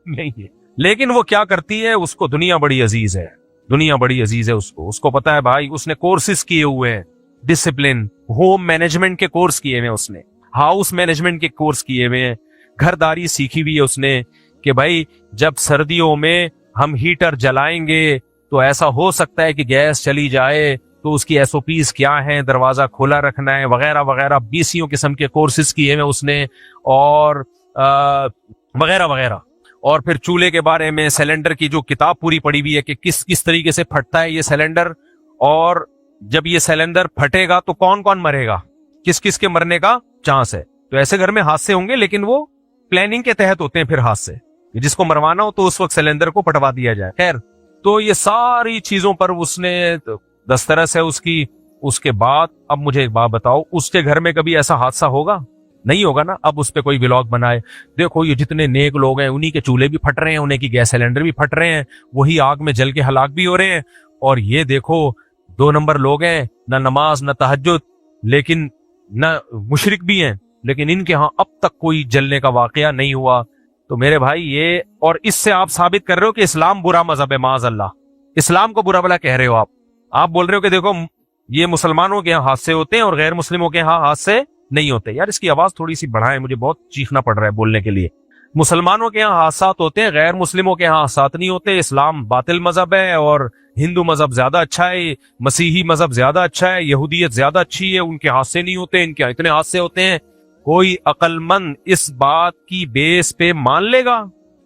नहीं है। लेकिन वो क्या करती है, उसको दुनिया बड़ी अजीज है, दुनिया बड़ी अजीज है उसको पता है भाई, उसने कोर्सेज किए हुए हैं, डिसिप्लिन, होम मैनेजमेंट के कोर्स किए हुए हैं, उसने हाउस मैनेजमेंट के कोर्स किए हुए हैं, घरदारी सीखी हुई है उसने कि भाई जब सर्दियों में हम हीटर जलाएंगे तो ऐसा हो सकता है कि गैस चली जाए, तो उसकी एसओपीज क्या है, दरवाजा खोला रखना है, वगैरह वगैरह। 20 किस्म के कोर्सेज किए हुए उसने, और वगैरह वगैरह। और फिर चूल्हे के बारे में सिलेंडर की जो किताब पूरी पड़ी हुई है कि किस किस तरीके से फटता है ये सिलेंडर, और जब ये सिलेंडर फटेगा तो कौन कौन मरेगा, किस किस के मरने का चांस है। तो ऐसे घर में हादसे होंगे, लेकिन वो प्लानिंग के तहत होते हैं। फिर हादसे, जिसको मरवाना हो तो उस वक्त सिलेंडर को पटवा दिया जाए। खैर, तो ये सारी चीजों पर उसने दस्तरस है उसकी। उसके बाद अब मुझे एक बात बताओ, उसके घर में कभी ऐसा हादसा होगा? नहीं होगा ना। अब उस पे कोई व्लॉग बनाए, देखो ये जितने नेक लोग हैं उन्हीं के चूल्हे भी फट रहे हैं, उन्हीं की गैस सिलेंडर भी फट रहे हैं, वही आग में जल के हलाक भी हो रहे हैं, और ये देखो 2 नंबर लोग हैं, ना नमाज ना तहज्जुद, लेकिन ना मुशरिक भी हैं, लेकिन इनके यहाँ अब तक कोई जलने का वाकया नहीं हुआ। तो मेरे भाई ये, और इससे आप साबित कर रहे हो कि इस्लाम बुरा मजहब है। माज़ अल्लाह, इस्लाम को बुरा भला कह रहे हो आप बोल रहे हो कि देखो ये मुसलमानों के यहाँ हादसे होते हैं और गैर मुस्लिमों के यहाँ हादसे नहीं होते। यार इसकी आवाज थोड़ी सी बढ़ाएं, मुझे बहुत चीखना पड़ रहा है बोलने के लिए। मुसलमानों के यहाँ हादसात होते हैं, गैर मुस्लिमों के यहाँ हादसात नहीं होते। इस्लाम बातिल मजहब है, और हिंदू मजहब ज्यादा अच्छा है, मसीही मजहब ज्यादा अच्छा है, यहूदियत ज्यादा अच्छी है, उनके हादसे नहीं होते, इनके यहाँ इतने हादसे होते हैं। कोई अक्लमंद इस बात की बेस पे मान लेगा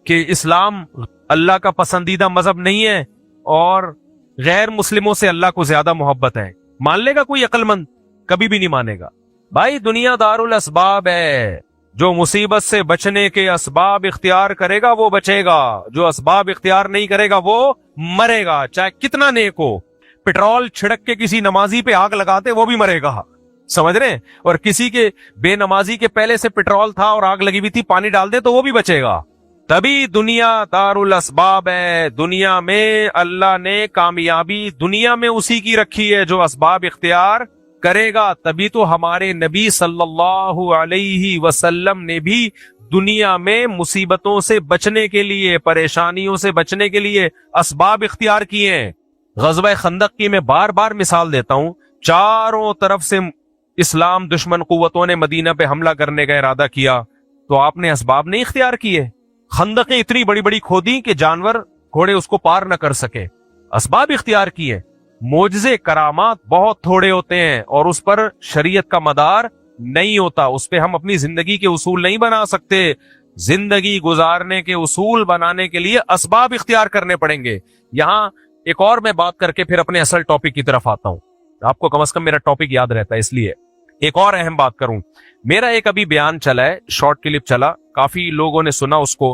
कि इस्लाम अल्लाह का पसंदीदा मजहब नहीं है और गैर मुस्लिमों से अल्लाह को ज्यादा मोहब्बत है? मान लेगा कोई अक्लमंद? कभी भी नहीं मानेगा। भाई दुनिया दारुल असबाब है, जो मुसीबत से बचने के असबाब इख्तियार करेगा वो बचेगा, जो असबाब इख्तियार नहीं करेगा वो मरेगा, चाहे कितना नेक हो। पेट्रोल छिड़क के किसी नमाजी पे आग लगाते वो भी मरेगा, समझ रहे हैं? और किसी के बेनमाजी के पहले से पेट्रोल था और आग लगी हुई थी, पानी डाल दे तो वो भी बचेगा। तभी दुनिया दारुल असबाब है। दुनिया में अल्लाह ने कामयाबी दुनिया में उसी की रखी है जो असबाब इख्तियार करेगा। तभी तो हमारे नबी सल्लल्लाहु अलैहि वसल्लम ने भी दुनिया में मुसीबतों से बचने के लिए, परेशानियों से बचने के लिए असबाब इख्तियार किए हैं। ग़ज़वा खंदक की मैं बार बार मिसाल देता हूं। चारों तरफ से इस्लाम दुश्मन कुव्वतों ने मदीना पे हमला करने का इरादा किया, तो आपने असबाब नहीं इख्तियार किए। खंदकें इतनी बड़ी बड़ी खोदी कि जानवर घोड़े उसको पार न कर सके, असबाब इख्तियार किए। मोजज़े करामात बहुत थोड़े होते हैं और उस पर शरीयत का मदार नहीं होता, उस पे हम अपनी जिंदगी के उसूल नहीं बना सकते। जिंदगी गुजारने के उसूल बनाने के लिए असबाब इख्तियार करने पड़ेंगे। यहां एक और मैं बात करके फिर अपने असल टॉपिक की तरफ आता हूं, आपको कम से कम मेरा टॉपिक याद रहता है, इसलिए एक और अहम बात करूं। मेरा एक अभी बयान चला है, शॉर्ट क्लिप चला, काफी लोगों ने सुना उसको।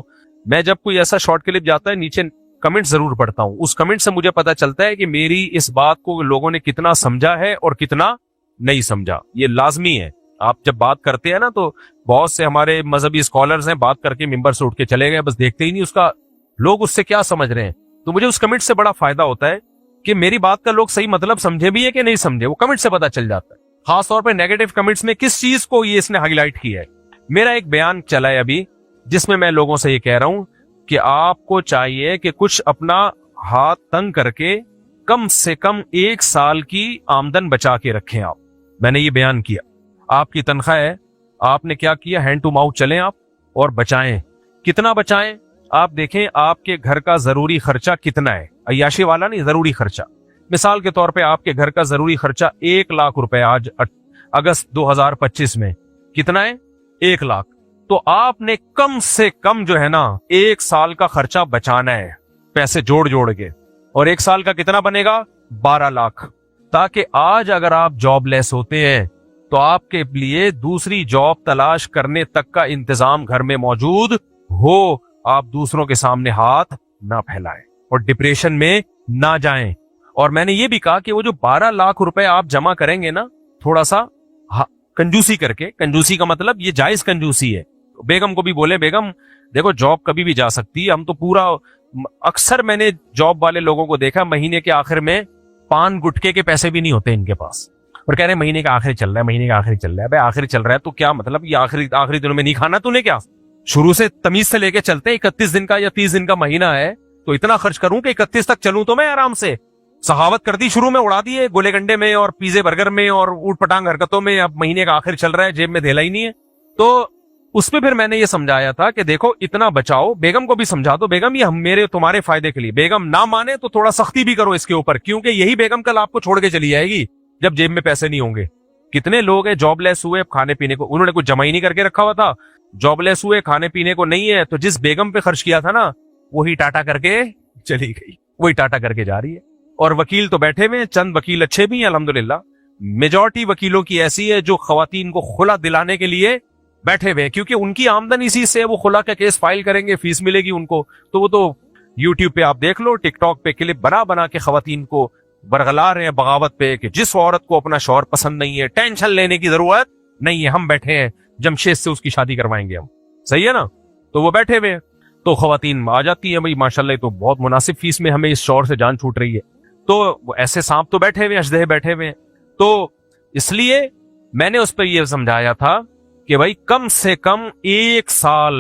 मैं जब कोई ऐसा शॉर्ट क्लिप जाता है नीचे कमेंट जरूर पढ़ता हूं, उस कमेंट से मुझे पता चलता है कि मेरी इस बात को लोगों ने कितना समझा है और कितना नहीं समझा। ये लाजमी है। आप जब बात करते हैं ना, तो बहुत से हमारे मजहबी स्कॉलर्स हैं, बात करके मिंबर से उठ के चले गए, बस देखते ही नहीं उसका लोग उससे क्या समझ रहे हैं। तो मुझे उस कमेंट से बड़ा फायदा होता है कि मेरी बात का लोग सही मतलब समझे भी है कि नहीं समझे, वो कमेंट से पता चल जाता है। खासतौर पर नेगेटिव कमेंट्स में किस चीज को ये इसने हाईलाइट किया है। मेरा एक बयान चला है अभी, जिसमें मैं लोगों से ये कह रहा हूं कि आपको चाहिए कि कुछ अपना हाथ तंग करके कम से कम 1 साल की आमदन बचा के रखें आप। मैंने ये बयान किया, आपकी तनख्वाह है, आपने क्या किया, हैंड टू माउथ चलें आप और बचाएं। कितना बचाएं? आप देखें आपके घर का जरूरी खर्चा कितना है, अय्याशी वाला नहीं, जरूरी खर्चा। मिसाल के तौर पे आपके घर का जरूरी खर्चा 1 लाख रुपए आज अगस्त 2025 में कितना है, 1 लाख। तो आपने कम से कम जो है ना 1 साल का खर्चा बचाना है, पैसे जोड़ जोड़ के, और 1 साल का कितना बनेगा, 12 लाख। ताकि आज अगर आप जॉबलेस होते हैं तो आपके लिए दूसरी जॉब तलाश करने तक का इंतजाम घर में मौजूद हो, आप दूसरों के सामने हाथ ना फैलाएं और डिप्रेशन में ना जाएं। और मैंने ये भी कहा कि वो जो 12 लाख रुपए आप जमा करेंगे ना, थोड़ा सा कंजूसी करके, कंजूसी का मतलब ये जायज कंजूसी है। बेगम को भी बोले, बेगम देखो जॉब कभी भी जा सकती है, हम तो पूरा, अक्सर मैंने जॉब वाले लोगों को देखा महीने के आखिर में पान गुटके के पैसे भी नहीं होते इनके पास, और कह रहे हैं महीने का आखिरी चल रहा है, महीने का आखिरी चल रहा है। भाई आखिरी चल रहा है तो क्या मतलब, ये आखिरी दिनों में नहीं खाना तूने क्या? शुरू से तमीज से लेके चलते, 31 दिन का या 30 दिन का महीना है तो इतना खर्च करूं कि 31 तक चलूं तो मैं आराम से। सखावत कर दी, शुरू में उड़ा दिए गोले गंडे में और पिज्जे बर्गर में और ऊट पटांग हरकतों में, अब महीने का आखिर चल रहा है, जेब में धेला ही नहीं है। तो उस पे फिर मैंने ये समझाया था कि देखो इतना बचाओ, बेगम को भी समझा दो, बेगम ये हम मेरे तुम्हारे फायदे के लिए, बेगम ना माने तो थोड़ा सख्ती भी करो इसके ऊपर, क्योंकि यही बेगम कल आपको छोड़ के चली जाएगी जब जेब में पैसे नहीं होंगे। कितने लोग हैं जॉबलेस हुए, खाने पीने को उन्होंने कुछ जमा ही नहीं करके रखा हुआ था, जॉबलेस हुए, खाने पीने को नहीं है, तो जिस बेगम पे खर्च किया था ना वही टाटा करके चली गई, वही टाटा करके जा रही है। और वकील तो बैठे हुए हैं, चंद वकील अच्छे भी हैं अल्हम्दुलिल्लाह, मेजॉरिटी वकीलों की ऐसी है जो खवातीन को खुला दिलाने के लिए बैठे हुए हैं, क्योंकि उनकी आमदन इसी से, वो खुला का केस फाइल करेंगे, फीस मिलेगी उनको, तो वो तो यूट्यूब पे आप देख लो, टिकटॉक पे क्लिप बना बना के खवातीन को बरगला रहे हैं बगावत पे कि जिस औरत को अपना शौहर पसंद नहीं है टेंशन लेने की जरूरत नहीं है, हम बैठे हैं जमशेद से उसकी शादी करवाएंगे हम, सही है ना। तो वो बैठे हुए, तो खवातीन आ जाती है, भाई माशाल्लाह तो बहुत मुनासिब फीस में हमें इस शौहर से जान छूट रही है। तो ऐसे सांप तो बैठे हुए, अजदहे बैठे हुए। तो इसलिए मैंने उस पर यह समझाया था कि भाई कम से कम 1 साल,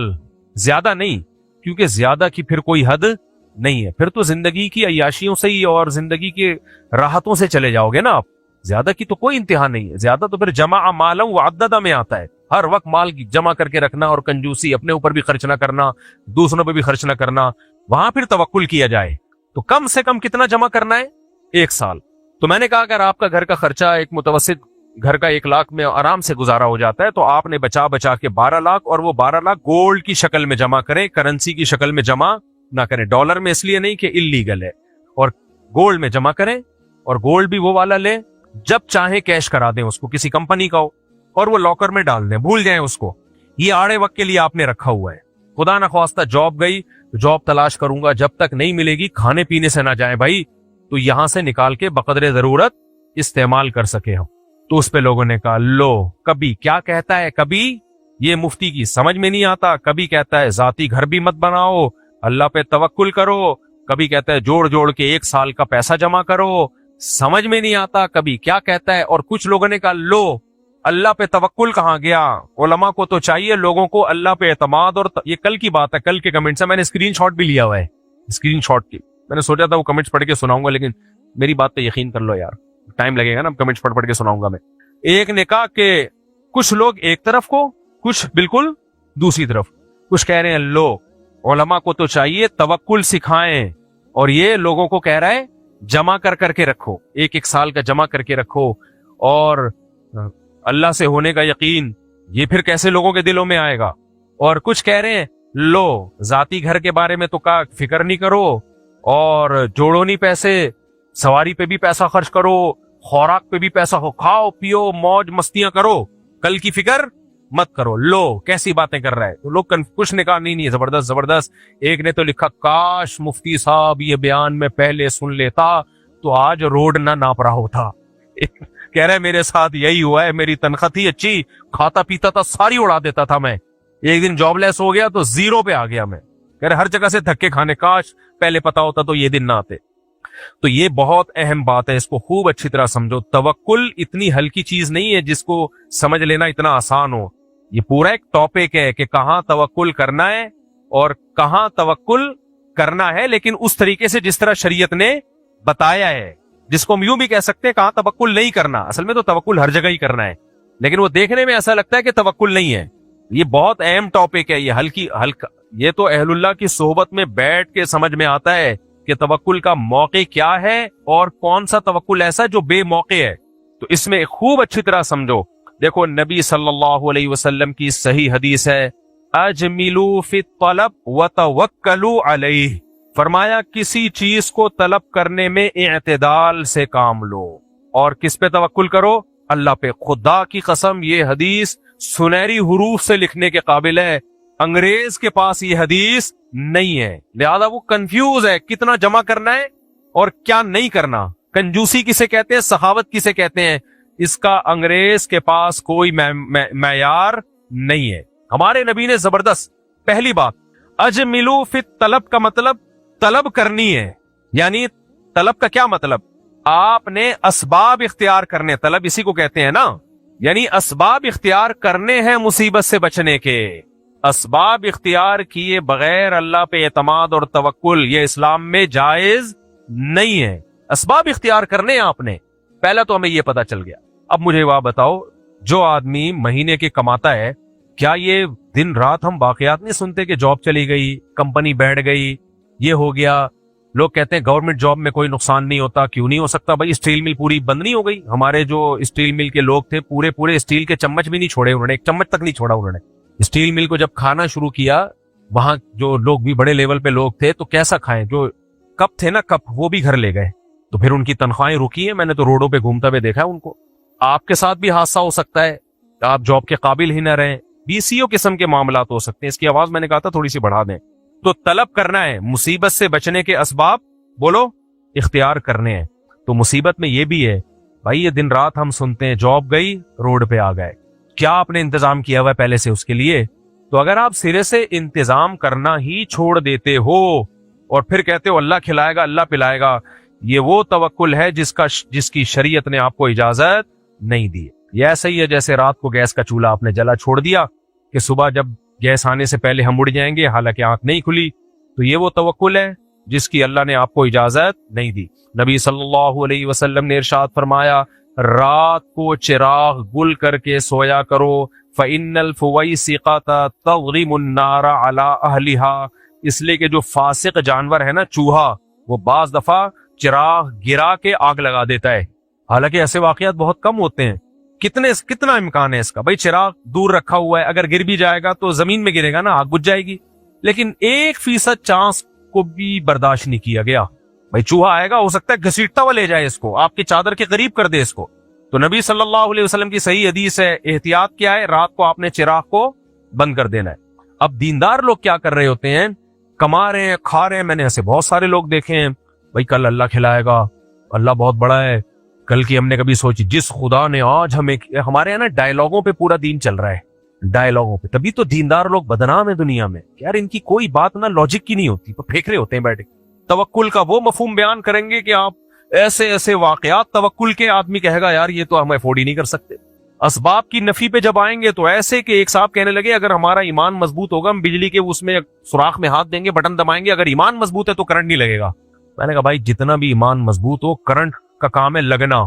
ज्यादा नहीं, क्योंकि ज्यादा की फिर कोई हद नहीं है, फिर तो जिंदगी की अय्याशियों से ही और जिंदगी के राहतों से चले जाओगे ना आप, ज्यादा की तो कोई इंतहा नहीं है। ज्यादा तो फिर जमा मालम व अद्ददा में आता है, हर वक्त माल की जमा करके रखना और कंजूसी, अपने ऊपर भी खर्च ना करना, दूसरों पर भी खर्च ना करना, वहां फिर तवक्कुल किया जाए। तो कम से कम कितना जमा करना है, 1 साल। तो मैंने कहा अगर आपका घर का खर्चा एक मुतवस्सित घर का 1 लाख में आराम से गुजारा हो जाता है, तो आपने बचा बचा के 12 लाख, और वो 12 लाख गोल्ड की शक्ल में जमा करें, करेंसी की शक्ल में जमा ना करें, डॉलर में इसलिए नहीं कि इल्लीगल है, और गोल्ड में जमा करें, और गोल्ड भी वो वाला लें जब चाहे कैश करा दें उसको, किसी कंपनी का हो, और वो लॉकर में डाल दें, भूल जाएं उसको, ये आड़े वक्त के लिए आपने रखा हुआ है। खुदा ना ख्वास्ता जॉब गई तो जॉब तलाश करूंगा, जब तक नहीं मिलेगी खाने पीने से ना जाए भाई, तो यहां से निकाल के बकदरे जरूरत इस्तेमाल कर सके हम। तो उस पे लोगों ने कहा लो, कभी क्या कहता है, कभी ये मुफ्ती की समझ में नहीं आता, कभी कहता है जाती घर भी मत बनाओ, अल्लाह पे तवक्कुल करो, कभी कहता है जोड़ जोड़ के 1 साल का पैसा जमा करो, समझ में नहीं आता कभी क्या कहता है। और कुछ लोगों ने कहा लो, अल्लाह पे तवक्कुल कहां गया, उलमा को तो चाहिए लोगों को अल्लाह पे एतमाद। और ये कल की बात है, कल के कमेंट्स है, मैंने स्क्रीनशॉट भी लिया हुआ है, स्क्रीनशॉट की, मैंने सोचा था वो कमेंट्स पढ़ के सुनाऊंगा, लेकिन मेरी बात पे यकीन कर लो यार, टाइम लगेगा ना, कमेंट्स पढ़ पढ़ के सुनाऊंगा मैं। एक ने कहा कि कुछ लोग एक तरफ को, कुछ बिल्कुल दूसरी तरफ, कुछ कह रहे हैं लो उलमा को तो चाहिए तवक्कुल सिखाएं, और ये लोगों को कह रहा है जमा कर करके रखो, 1-1 साल का जमा करके रखो, और अल्लाह से होने का यकीन ये फिर कैसे लोगों के दिलों में आएगा। और कुछ कह रहे हैं लो जाती घर के बारे में तो का फिक्र नहीं करो, और जोड़ो नहीं पैसे, सवारी पे भी पैसा खर्च करो, खुराक पे भी पैसा हो, खाओ पियो मौज मस्तियां करो, कल की फिक्र मत करो। लो कैसी बातें कर रहा है, तो लोग कुछ ने कहा नहीं जबरदस्त जबरदस्त। एक ने तो लिखा काश मुफ्ती साहब ये बयान में पहले सुन लेता तो आज रोड ना नाप रहा होता। कह रहा है मेरे साथ यही हुआ है, मेरी तनख्वाह थी अच्छी, खाता पीता था, सारी उड़ा देता था मैं, एक दिन जॉबलेस हो गया तो 0 पे आ गया मैं। कह रहे हर जगह से धक्के खाने, काश पहले पता होता तो ये दिन ना आते। तो ये बहुत अहम बात है, इसको खूब अच्छी तरह समझो। तवक्कुल इतनी हल्की चीज नहीं है जिसको समझ लेना इतना आसान हो, ये पूरा एक टॉपिक है कि कहां तवक्कुल करना है और कहां तवक्कुल करना है, लेकिन उस तरीके से जिस तरह शरीयत ने बताया है, जिसको हम यूं भी कह सकते हैं कहां तवक्कुल नहीं करना। असल में तो तवक्कुल हर जगह ही करना है, लेकिन वो देखने में ऐसा लगता है कि तवक्कुल नहीं है। ये बहुत अहम टॉपिक है, ये हल्का, ये तो अहलुल्लाह की सोहबत में बैठ के समझ में आता है कि तवक्कुल का मौके क्या है और कौन सा तवक्कुल ऐसा जो बेमौके है। तो इसमें खूब अच्छी तरह समझो, دیکھو نبی صلی اللہ علیہ وسلم کی صحیح حدیث ہے، اجملو فی الطلب وتوکلوا علیہ، فرمایا کسی چیز کو طلب کرنے میں اعتدال سے کام لو اور کس پہ توکل کرو؟ اللہ پہ۔ خدا کی قسم یہ حدیث سنہری حروف سے لکھنے کے قابل ہے، انگریز کے پاس یہ حدیث نہیں ہے، لہذا وہ کنفیوز ہے کتنا جمع کرنا ہے اور کیا نہیں کرنا۔ کنجوسی کسے کہتے ہیں، سخاوت کسے کہتے ہیں، اس کا انگریز کے پاس کوئی معیار نہیں ہے۔ ہمارے نبی نے زبردست، پہلی بات اجملو فی طلب کا مطلب طلب کرنی ہے، یعنی طلب کا کیا مطلب؟ آپ نے اسباب اختیار کرنے، طلب اسی کو کہتے ہیں نا، یعنی اسباب اختیار کرنے ہیں مصیبت سے بچنے کے۔ اسباب اختیار کیے بغیر اللہ پہ اعتماد اور توکل یہ اسلام میں جائز نہیں ہے۔ اسباب اختیار کرنے ہیں آپ نے، پہلا تو ہمیں یہ پتا چل گیا۔ اب مجھے وہ بتاؤ، جو آدمی مہینے کے کماتا ہے، کیا یہ دن رات ہم واقعات نہیں سنتے کہ جاب چلی گئی، کمپنی بیٹھ گئی، یہ ہو گیا؟ لوگ کہتے ہیں گورنمنٹ جاب میں کوئی نقصان نہیں ہوتا، کیوں نہیں ہو سکتا بھائی؟ اسٹیل مل پوری بند نہیں ہو گئی؟ ہمارے جو اسٹیل مل کے لوگ تھے پورے اسٹیل کے چمچ بھی نہیں چھوڑے انہوں نے، ایک چمچ تک نہیں چھوڑا انہوں نے۔ اسٹیل مل کو جب کھانا شروع کیا، وہاں جو لوگ بھی بڑے لیول پہ لوگ تھے تو کیسا کھائیں؟ جو کپ تھے نا، کپ وہ بھی گھر لے گئے، تو پھر ان کی تنخواہیں رکی ہیں۔ میں نے تو روڈوں پہ گھومتا ہوئے دیکھا ہے ان کو۔ آپ کے ساتھ بھی حادثہ ہو سکتا ہے، آپ جاب کے قابل ہی نہ رہیں، BCO قسم کے معاملات ہو سکتے ہیں۔ اس کی آواز میں نے کہا تھا تھوڑی سی بڑھا دیں۔ تو طلب کرنا ہے، مصیبت سے بچنے کے اسباب بولو اختیار کرنے ہیں۔ تو مصیبت میں یہ بھی ہے بھائی، یہ دن رات ہم سنتے ہیں جاب گئی، روڈ پہ آ گئے، کیا آپ نے انتظام کیا ہوا ہے پہلے سے اس کے لیے؟ تو اگر آپ سرے سے انتظام کرنا ہی چھوڑ دیتے ہو اور پھر کہتے ہو اللہ کھلائے گا، اللہ پلائے گا، یہ وہ توکل ہے جس کی شریعت نے آپ کو اجازت نہیں دی۔ یہ ایسا ہی ہے جیسے رات کو گیس کا چولہا آپ نے جلا چھوڑ دیا کہ صبح جب گیس آنے سے پہلے ہم اڑ جائیں گے، حالانکہ آنکھ نہیں کھلی، تو یہ وہ توکل ہے جس کی اللہ نے آپ کو اجازت نہیں دی۔ نبی صلی اللہ علیہ وسلم نے ارشاد فرمایا، رات کو چراغ گل کر کے سویا کرو، فَإِنَّ الْفُوَيْسِقَةَ تَضْرِمُ النَّارَ عَلَىٰ أَهْلِهَا، اس لیے کہ جو فاسق جانور ہے نا، چوہا، وہ بعض دفعہ چراغ گرا کے آگ لگا دیتا ہے۔ حالانکہ ایسے واقعات بہت کم ہوتے ہیں، کتنا امکان ہے اس کا؟ بھائی چراغ دور رکھا ہوا ہے، اگر گر بھی جائے گا تو زمین میں گرے گا نا، آگ بجھ جائے گی، لیکن 1% چانس کو بھی برداشت نہیں کیا گیا۔ بھائی چوہا آئے گا، ہو سکتا ہے گھسیٹتا ہوا لے جائے اس کو، آپ کی چادر کے قریب کر دے اس کو۔ تو نبی صلی اللہ علیہ وسلم کی صحیح حدیث ہے، احتیاط کیا ہے؟ رات کو آپ نے چراغ کو بند کر دینا ہے۔ اب دیندار لوگ کیا کر رہے ہوتے ہیں؟ کما رہے ہیں، کھا رہے ہیں۔ میں نے ایسے بہت سارے لوگ دیکھے ہیں، بھائی کل اللہ کھلائے گا، اللہ بہت بڑا ہے، کل کی ہم نے کبھی سوچی جس خدا نے آج ہمیں، ہمارے یہاں نا ڈائلاگوں پہ پورا دین چل رہا ہے، ڈائلاگوں پہ، تبھی تو دیندار لوگ بدنام ہیں دنیا میں، یار ان کی کوئی بات نہ لاجک کی نہیں ہوتی، تو پھینک رہے ہوتے ہیں بیٹھے۔ توکل کا وہ مفہوم بیان کریں گے کہ آپ ایسے واقعات توکل کے، آدمی کہے گا یار یہ تو ہم افورڈ ہی نہیں کر سکتے۔ اسباب کی نفی پہ جب آئیں گے تو ایسے کہ ایک صاحب کہنے لگے اگر ہمارا ایمان مضبوط ہوگا ہم بجلی کے اس میں سوراخ میں ہاتھ دیں گے، بٹن دبائیں گے، اگر ایمان مضبوط ہے تو کرنٹ نہیں لگے گا۔ میں نے کہا بھائی جتنا بھی ایمان مضبوط ہو، کرنٹ کا کام ہے لگنا۔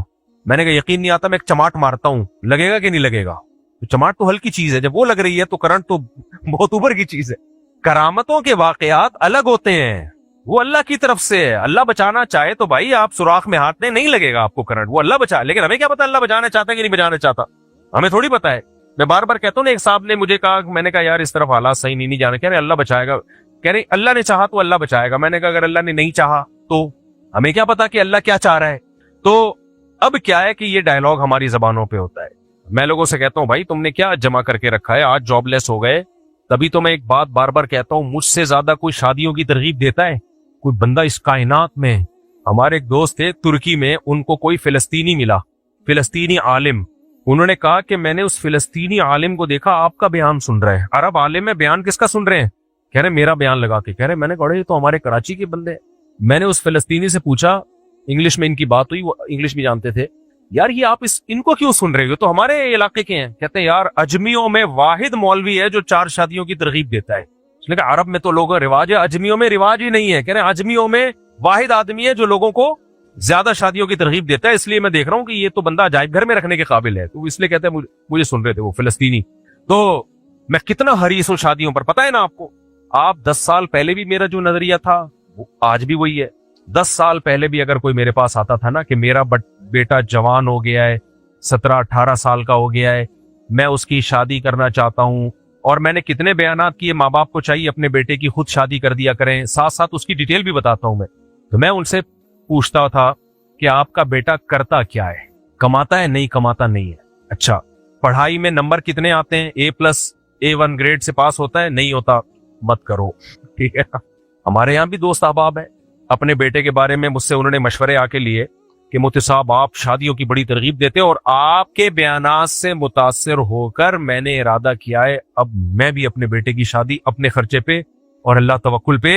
میں نے کہا یقین نہیں آتا، میں ایک چماٹ مارتا ہوں، لگے گا کہ نہیں لگے گا؟ چماٹ تو ہلکی چیز ہے، جب وہ لگ رہی ہے تو کرنٹ تو بہت اوپر کی چیز ہے۔ کرامتوں کے واقعات الگ ہوتے ہیں، وہ اللہ کی طرف سے ہے۔ اللہ بچانا چاہے تو بھائی آپ سوراخ میں ہاتھ دیں، نہیں لگے گا آپ کو کرنٹ، وہ اللہ بچا، لیکن ہمیں کیا پتا اللہ بچانا چاہتا ہے کہ نہیں بچانا چاہتا، ہمیں تھوڑی پتا ہے۔ میں بار بار کہتا ہوں نا، ایک صاحب نے مجھے کہا، میں نے کہا یار اس طرف حالات صحیح نہیں جانا، کہہ رہے اللہ بچائے گا، کہہ رہے اللہ نے چاہا تو اللہ بچائے گا۔ میں نے کہا اگر اللہ نے نہیں چاہا تو ہمیں کیا پتا کہ اللہ کیا چاہ رہا ہے؟ تو اب کیا ہے کہ یہ ڈائلاگ ہماری زبانوں پہ ہوتا ہے۔ میں لوگوں سے کہتا ہوں بھائی تم نے کیا جمع کر کے رکھا ہے، آج جاب لیس ہو گئے، تبھی تو میں ایک بات بار بار کہتا ہوں، مجھ سے زیادہ کوئی شادیوں کی ترغیب دیتا ہے کوئی بندہ اس کائنات میں؟ ہمارے ایک دوست تھے ترکی میں، ان کو کوئی فلسطینی ملا، فلسطینی عالم، انہوں نے کہا کہ میں نے اس فلسطینی عالم کو دیکھا آپ کا بیان سن رہے ہیں، عرب عالم ہے، بیان کس کا سن رہے ہیں؟ کہہ رہے میرا بیان لگا کے، کہہ رہے میں نے کہا یہ تو ہمارے کراچی کے بندے ہیں۔ میں نے اس فلسطینی سے پوچھا، انگلش میں ان کی بات ہوئی، وہ انگلش بھی جانتے تھے، یار یہ آپ ان کو کیوں سن رہے ہو، تو ہمارے علاقے کے ہیں۔ کہتے ہیں یار اجمیوں میں واحد مولوی ہے جو 4 شادیوں کی ترغیب دیتا ہے۔ اس نے کہا عرب میں تو لوگوں رواج ہے، اجمیوں میں رواج ہی نہیں ہے۔ کہہ رہے ہیں اجمیوں میں واحد آدمی ہے جو لوگوں کو زیادہ شادیوں کی ترغیب دیتا ہے، اس لیے میں دیکھ رہا ہوں کہ یہ تو بندہ عجائب گھر میں رکھنے کے قابل ہے، تو اس لیے کہتے ہیں مجھے سن رہے تھے وہ فلسطینی۔ تو میں کتنا حریص ہوں شادیوں پر، پتہ ہے نا آپ کو؟ آپ 10 سال پہلے بھی میرا جو نظریہ تھا وہ آج بھی وہی ہے۔ 10 سال پہلے بھی اگر کوئی میرے پاس آتا تھا نا کہ میرا بیٹا جوان ہو گیا ہے، 17-18 سال کا ہو گیا ہے، میں اس کی شادی کرنا چاہتا ہوں. اور میں نے کتنے بیانات کیے, ماں باپ کو چاہیے اپنے بیٹے کی خود شادی کر دیا کریں, ساتھ ساتھ اس کی ڈیٹیل بھی بتاتا ہوں میں. تو میں ان سے پوچھتا تھا کہ آپ کا بیٹا کرتا کیا ہے, کماتا ہے نہیں کماتا نہیں ہے, اچھا پڑھائی میں نمبر کتنے آتے ہیں, A+A1 گریڈ سے پاس ہوتا ہے, نہیں ہوتا مت کرو, ٹھیک ہے. ہمارے یہاں بھی دوست احباب ہیں, اپنے بیٹے کے بارے میں مجھ سے انہوں نے مشورے آ کے لیے کہ مفتی صاحب آپ شادیوں کی بڑی ترغیب دیتے ہیں, اور آپ کے بیانات سے متاثر ہو کر میں نے ارادہ کیا ہے اب میں بھی اپنے بیٹے کی شادی اپنے خرچے پہ اور اللہ توکل پہ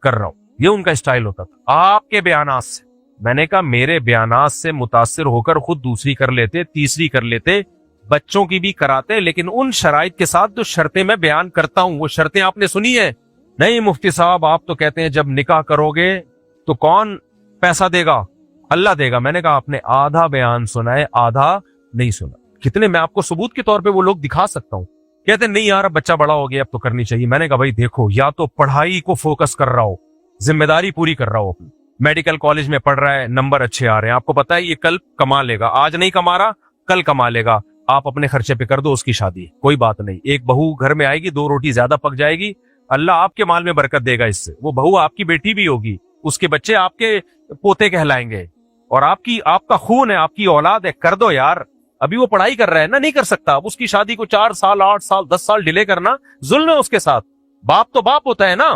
کر رہا ہوں. یہ ان کا اسٹائل ہوتا تھا. آپ کے بیانات سے, میں نے کہا میرے بیانات سے متاثر ہو کر خود دوسری کر لیتے, تیسری کر لیتے, بچوں کی بھی کراتے, لیکن ان شرائط کے ساتھ جو شرطیں میں بیان کرتا ہوں وہ شرطیں آپ نے سنی ہے. نہیں مفتی صاحب آپ تو کہتے ہیں جب نکاح کرو گے تو کون پیسہ دے گا, اللہ دے گا. میں نے کہا آپ نے آدھا بیان سنا ہے, آدھا نہیں سنا. کتنے میں آپ کو ثبوت کے طور پہ وہ لوگ دکھا سکتا ہوں. کہتے نہیں یار اب بچہ بڑا ہو گیا اب تو کرنی چاہیے. میں نے کہا بھائی دیکھو, یا تو پڑھائی کو فوکس کر رہا ہو, ذمہ داری پوری کر رہا ہو, میڈیکل کالج میں پڑھ رہا ہے, نمبر اچھے آ رہے ہیں, آپ کو پتا ہے یہ کل کما لے گا, آج نہیں کما رہا کل کما لے گا, آپ اپنے خرچے پہ کر دو اس کی شادی, کوئی بات نہیں. ایک بہو گھر میں آئے گی, 2 روٹی زیادہ پک جائے گی, اللہ آپ کے مال میں برکت دے گا اس سے. وہ بہو آپ کی بیٹی بھی ہوگی, اس کے بچے آپ کے پوتے کہلائیں گے, اور آپ کا خون ہے, آپ کی اولاد ہے, کر دو یار. ابھی وہ پڑھائی کر رہا ہے نا, نہیں کر سکتا, اب اس کی شادی کو 4 سال 8 سال 10 سال ڈیلے کرنا ظلم ہے اس کے ساتھ. باپ تو باپ ہوتا ہے نا,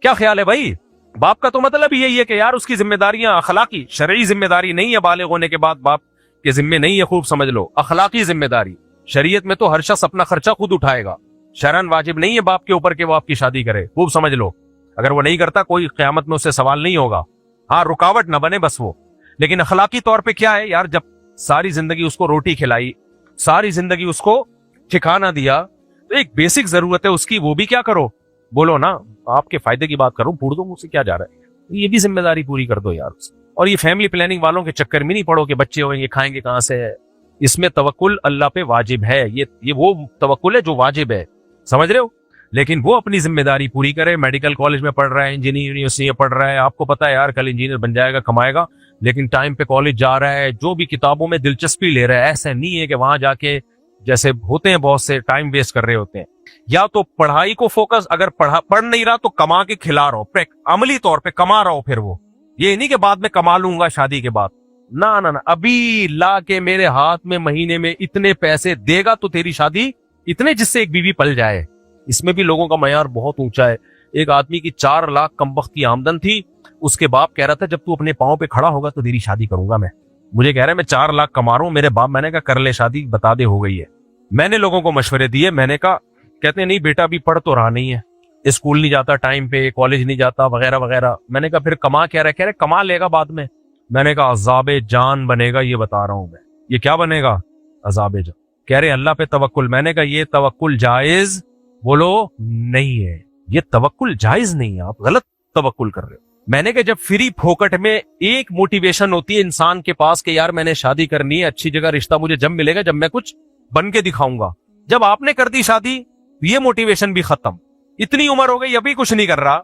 کیا خیال ہے بھائی؟ باپ کا تو مطلب یہی ہے کہ یار اس کی ذمہ داریاں اخلاقی شرعی ذمہ داری نہیں ہے, بالغ ہونے کے بعد باپ کے ذمہ نہیں ہے, خوب سمجھ لو, اخلاقی ذمہ داری. شریعت میں تو ہر شخص اپنا خرچہ خود اٹھائے گا, شرعن واجب نہیں ہے باپ کے اوپر کہ وہ آپ کی شادی کرے, خوب سمجھ لو. اگر وہ نہیں کرتا کوئی قیامت میں اس سے سوال نہیں ہوگا, ہاں رکاوٹ نہ بنے بس وہ. لیکن اخلاقی طور پہ کیا ہے یار, جب ساری زندگی اس کو روٹی کھلائی, ساری زندگی اس کو ٹھکانہ دیا, تو ایک بیسک ضرورت ہے اس کی, وہ بھی کیا کرو, بولو نا, آپ کے فائدے کی بات کروں, پھوڑ دو مجھ سے کیا جا رہا ہے, یہ بھی ذمہ داری پوری کر دو یار. اور یہ فیملی پلاننگ والوں کے چکر میں نہیں پڑو کہ بچے ہوئیں گے کھائیں گے کہاں سے. اس میں توکل اللہ پہ واجب ہے, یہ وہ توکل ہے جو واجب ہے, سمجھ رہے ہو. لیکن وہ اپنی ذمہ داری پوری کرے. میڈیکل کالج میں پڑھ رہا ہے, انجینئر یونیورسٹی میں پڑھ رہا ہے, آپ کو پتا ہے یار کل انجینئر بن جائے گا, کمائے گا, لیکن ٹائم پہ کالج جا رہا ہے, جو بھی کتابوں میں دلچسپی لے رہا ہے. ایسا نہیں ہے کہ وہاں جا کے جیسے ہوتے ہیں بہت سے ٹائم ویسٹ کر رہے ہوتے ہیں. یا تو پڑھائی کو فوکس, اگر پڑھ نہیں رہا تو کما کے کھلا رہا ہو, عملی طور پہ کما رہا ہو. پھر وہ یہ نہیں کہ بعد میں کما لوں گا شادی کے بعد, نہ ابھی لا کے میرے ہاتھ میں مہینے میں اتنے پیسے دے گا تو تیری شادی, اتنے جس سے ایک بیوی پل جائے. اس میں بھی لوگوں کا معیار بہت اونچا ہے. ایک آدمی کی 4 لاکھ کمبختی آمدن تھی, اس کے باپ کہہ رہا تھا جب تو اپنے پاؤں پہ کھڑا ہوگا تو تیری شادی کروں گا میں. مجھے کہہ رہا ہے میں 4 لاکھ کما رہا ہوں, میرے باپ, میں نے کہا کر لے شادی, بتا دے ہو گئی ہے. میں نے لوگوں کو مشورے دیے, میں نے کہا, کہتے ہیں نہیں بیٹا ابھی پڑھ تو رہا نہیں ہے, اسکول نہیں جاتا ٹائم پہ, کالج نہیں جاتا وغیرہ وغیرہ. میں نے کہا پھر کما کیا رہا, کہہ رہے کما لے گا بعد میں. میں نے کہا عذاب جان بنے گا, یہ بتا رہا ہوں میں. یہ کیا بنے گا, عذاب جان. کہہ رہے اللہ پہ توکل. میں نے کہا یہ توکل جائز, بولو نہیں ہے, یہ توکل جائز نہیں ہے, آپ غلط توکل کر رہے ہو. میں نے کہا جب فری پھوکٹ میں ایک موٹیویشن ہوتی ہے انسان کے پاس کہ یار میں نے شادی کرنی ہے, اچھی جگہ رشتہ مجھے جب ملے گا جب میں کچھ بن کے دکھاؤں گا. جب آپ نے کر دی شادی, یہ موٹیویشن بھی ختم. اتنی عمر ہو گئی ابھی کچھ نہیں کر رہا,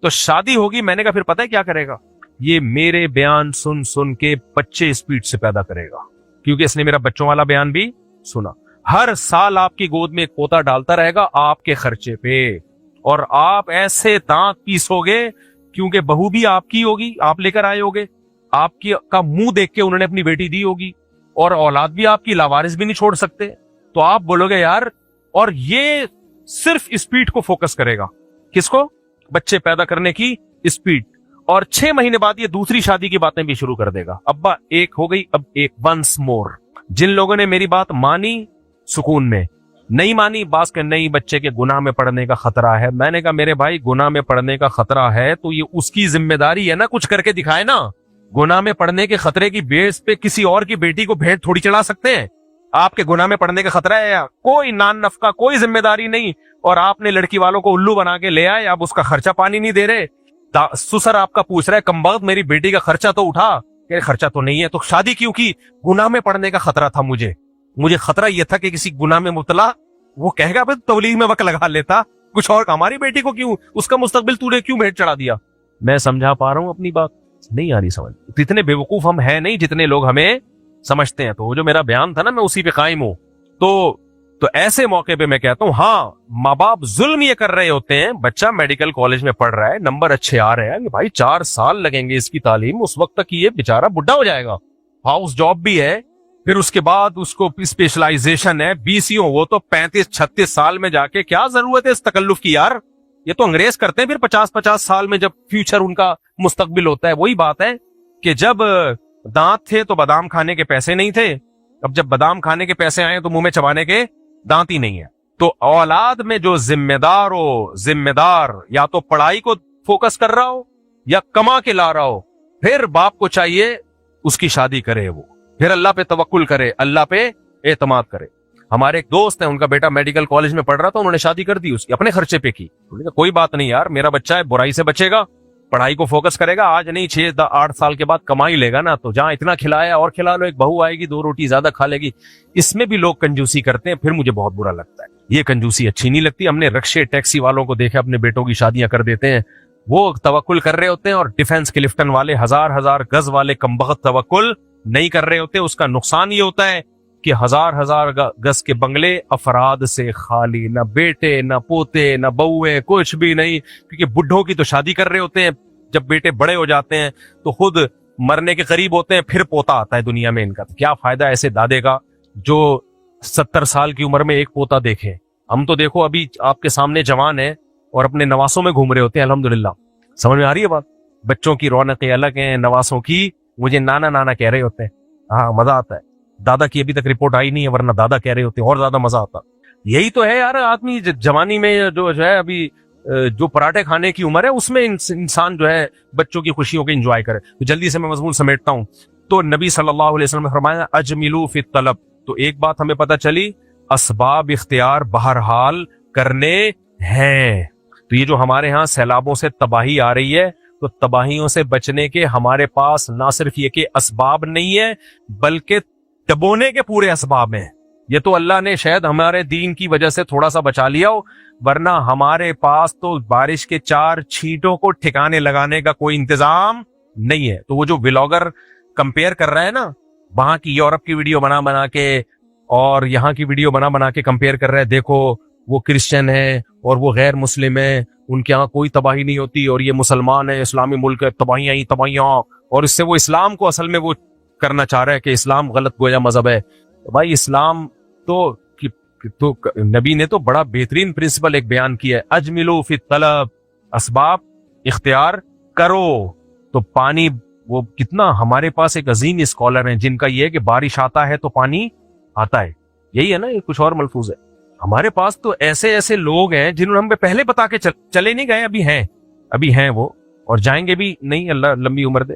تو شادی ہوگی. میں نے کہا پھر پتہ ہے کیا کرے گا, یہ میرے بیان سن سن کے بچے اسپیڈ سے پیدا کرے گا, کیونکہ اس نے میرا بچوں والا بیان بھی سنا. ہر سال آپ کی گود میں ایک پوتا ڈالتا رہے گا آپ کے خرچے پہ, اور آپ ایسے دانت پیسو گے کیونکہ بہو بھی آپ کی ہوگی, آپ لے کر آئے ہوگے, آپ کی کا منہ دیکھ کے انہوں نے اپنی بیٹی دی ہوگی, اور اولاد بھی آپ کی لاوارث بھی نہیں چھوڑ سکتے. تو آپ بولو گے یار, اور یہ صرف اسپیڈ کو فوکس کرے گا. کس کو, بچے پیدا کرنے کی اسپیڈ. اور 6 مہینے بعد یہ دوسری شادی کی باتیں بھی شروع کر دے گا. ابا ایک ہو گئی, اب ایک, ونس مور. جن لوگوں نے میری بات مانی سکون میں, نہیں مانی باس کہ نہیں بچے کے گناہ میں پڑنے کا خطرہ ہے. میں نے کہا میرے بھائی گناہ میں پڑنے کا خطرہ ہے تو یہ اس کی ذمہ داری ہے نا, کچھ کر کے دکھائے نا. گناہ میں پڑنے کے خطرے کی بیس پہ کسی اور کی بیٹی کو بھیٹ تھوڑی چڑھا سکتے ہیں. آپ کے گناہ میں پڑنے کا خطرہ ہے, کوئی نان نفقہ, کوئی ذمہ داری نہیں, اور آپ نے لڑکی والوں کو الو بنا کے لے آئے, اب اس کا خرچہ پانی نہیں دے رہے. سسر آپ کا پوچھ رہا ہے کمبخت میری بیٹی کا خرچہ تو اٹھا, کہ خرچہ تو نہیں ہے, تو شادی کیوں کی؟ گناہ میں پڑنے کا خطرہ تھا مجھے خطرہ یہ تھا کہ کسی گناہ میں مبتلا, وہ کہے گا تبلیغ میں وقت لگا لیتا کچھ اور, ہماری بیٹی کو کیوں, اس کا مستقبل تو نے کیوں بھیٹ چڑھا دیا. میں سمجھا پا رہا ہوں اپنی بات, نہیں آ رہی سمجھ. اتنے بیوقوف ہم ہیں نہیں جتنے لوگ ہمیں سمجھتے ہیں. تو جو میرا بیان تھا نا, میں اسی پہ قائم ہوں. تو तो ऐसे मौके पे मैं कहता हूं, हाँ माँ बाप जुल्म ये कर रहे होते हैं, बच्चा मेडिकल कॉलेज में पढ़ रहा है, नंबर अच्छे आ रहे हैं कि भाई 4 साल लगेंगे इसकी तालीम, उस वक्त तक ये बेचारा बुढ़ा हो जाएगा, हाउस जॉब भी है, फिर उसके बाद उसको स्पेशलाइजेशन है, बीसीओ, वो तो 35-36 साल में जाके, क्या जरूरत है इस तकल्लुफ की यार, ये तो अंग्रेज करते हैं फिर 50-50 साल में, जब फ्यूचर उनका मुस्तकबिल होता है। वही बात है कि जब दांत थे तो बादाम खाने के पैसे नहीं थे, अब जब बादाम खाने के पैसे आए तो मुंह में चबाने के दांत ही नहीं है। तो औलाद में जो जिम्मेदार हो, जिम्मेदार या तो पढ़ाई को फोकस कर रहा हो या कमा के ला रहा हो, फिर बाप को चाहिए उसकी शादी करे, वो फिर अल्लाह पे तवक्कुल करे, अल्लाह पे एतमाद करे। हमारे एक दोस्त है, उनका बेटा मेडिकल कॉलेज में पढ़ रहा था, उन्होंने शादी कर दी उसकी, अपने खर्चे पे की। कोई बात नहीं यार, मेरा बच्चा है, बुराई से बचेगा, पढ़ाई को फोकस करेगा, आज नहीं 6-8 साल के बाद कमा ही लेगा ना, तो जहां इतना खिलाया और खिला लो, एक बहू आएगी 2 रोटी ज्यादा खा लेगी। इसमें भी लोग कंजूसी करते हैं, फिर मुझे बहुत बुरा लगता है, ये कंजूसी अच्छी नहीं लगती। हमने रिक्शे टैक्सी वालों को देखा, अपने बेटों की शादियां कर देते हैं, वो तवक्कुल कर रहे होते हैं, और डिफेंस के लिफ्टन वाले 1000-1000 गज वाले कमबख्त तवक्कुल नहीं कर रहे होते। उसका नुकसान ये होता है कि 1000-1000 गज के बंगले अफराद से खाली, न बेटे न पोते न बहुए, कुछ भी नहीं, क्योंकि बुढ़ों की तो शादी कर रहे होते हैं, जब बेटे बड़े हो जाते हैं तो खुद मरने के करीब होते हैं, फिर पोता आता है दुनिया में इनका। तो क्या फायदा ऐसे दादे का जो 70 साल की उम्र में एक पोता देखे। हम तो देखो अभी आपके सामने जवान है और अपने नवासों में घूम रहे होते हैं, अल्हम्दुलिल्लाह। समझ में आ रही है बात? बच्चों की रौनकें अलग हैं, नवासों की मुझे नाना नाना कह रहे होते हैं, हाँ मजा आता है। दादा की अभी तक रिपोर्ट आई नहीं है, वरना दादा कह रहे होते हैं और ज्यादा मजा आता। यही तो है यार, आदमी जवानी में जो है अभी जो पराठे खाने की उम्र है, उसमें इंसान जो है बच्चों की खुशियों को एंजॉय करे। तो जल्दी से मैं मजमून समेटता हूं। तो नबी सल्लल्लाहु अलैहि वसल्लम ने फरमाया अजमिलू फित तलब। तो एक बात हमें पता चली, असबाब इख्तियार बहरहाल करने हैं। तो ये जो हमारे यहाँ सैलाबों से तबाही आ रही है, तो तबाहियों से बचने के हमारे पास ना सिर्फ ये कि असबाब नहीं है, बल्कि डबोने के पूरे असबाब हैं। ये तो अल्लाह ने शायद हमारे दीन की वजह से थोड़ा सा बचा लिया हो, वरना हमारे पास तो बारिश के 4 छींटों को ठिकाने लगाने का कोई इंतजाम नहीं है। तो वो जो व्लॉगर कंपेयर कर रहा है ना, वहां की यूरोप की वीडियो बना बना के और यहाँ की वीडियो बना बना के कंपेयर कर रहा है, देखो वो क्रिश्चियन है और वो गैर मुस्लिम है, उनके यहाँ कोई तबाही नहीं होती, और ये मुसलमान है, इस्लामी मुल्क है, तबाहियां ही तबाहियां। और इससे वो इस्लाम को असल में वो करना चाह रहा है कि इस्लाम गलत गोया मजहब है। तो भाई इस्लाम तो नबी ने तो बड़ा बेहतरीन प्रिंसिपल एक बयान किया है, अजमिलू फी तलब, असबाब इख्तियार करो। तो पानी, वो कितना, हमारे पास एक अजीम स्कॉलर हैं जिनका ये है कि बारिश आता है तो पानी आता है, यही है ना, ये कुछ और मलफूज है। हमारे पास तो ऐसे ऐसे लोग हैं जिन्होंने हमें पहले बता के चले नहीं गए, अभी हैं वो, और जाएंगे भी नहीं, अल्लाह लंबी उम्र दे।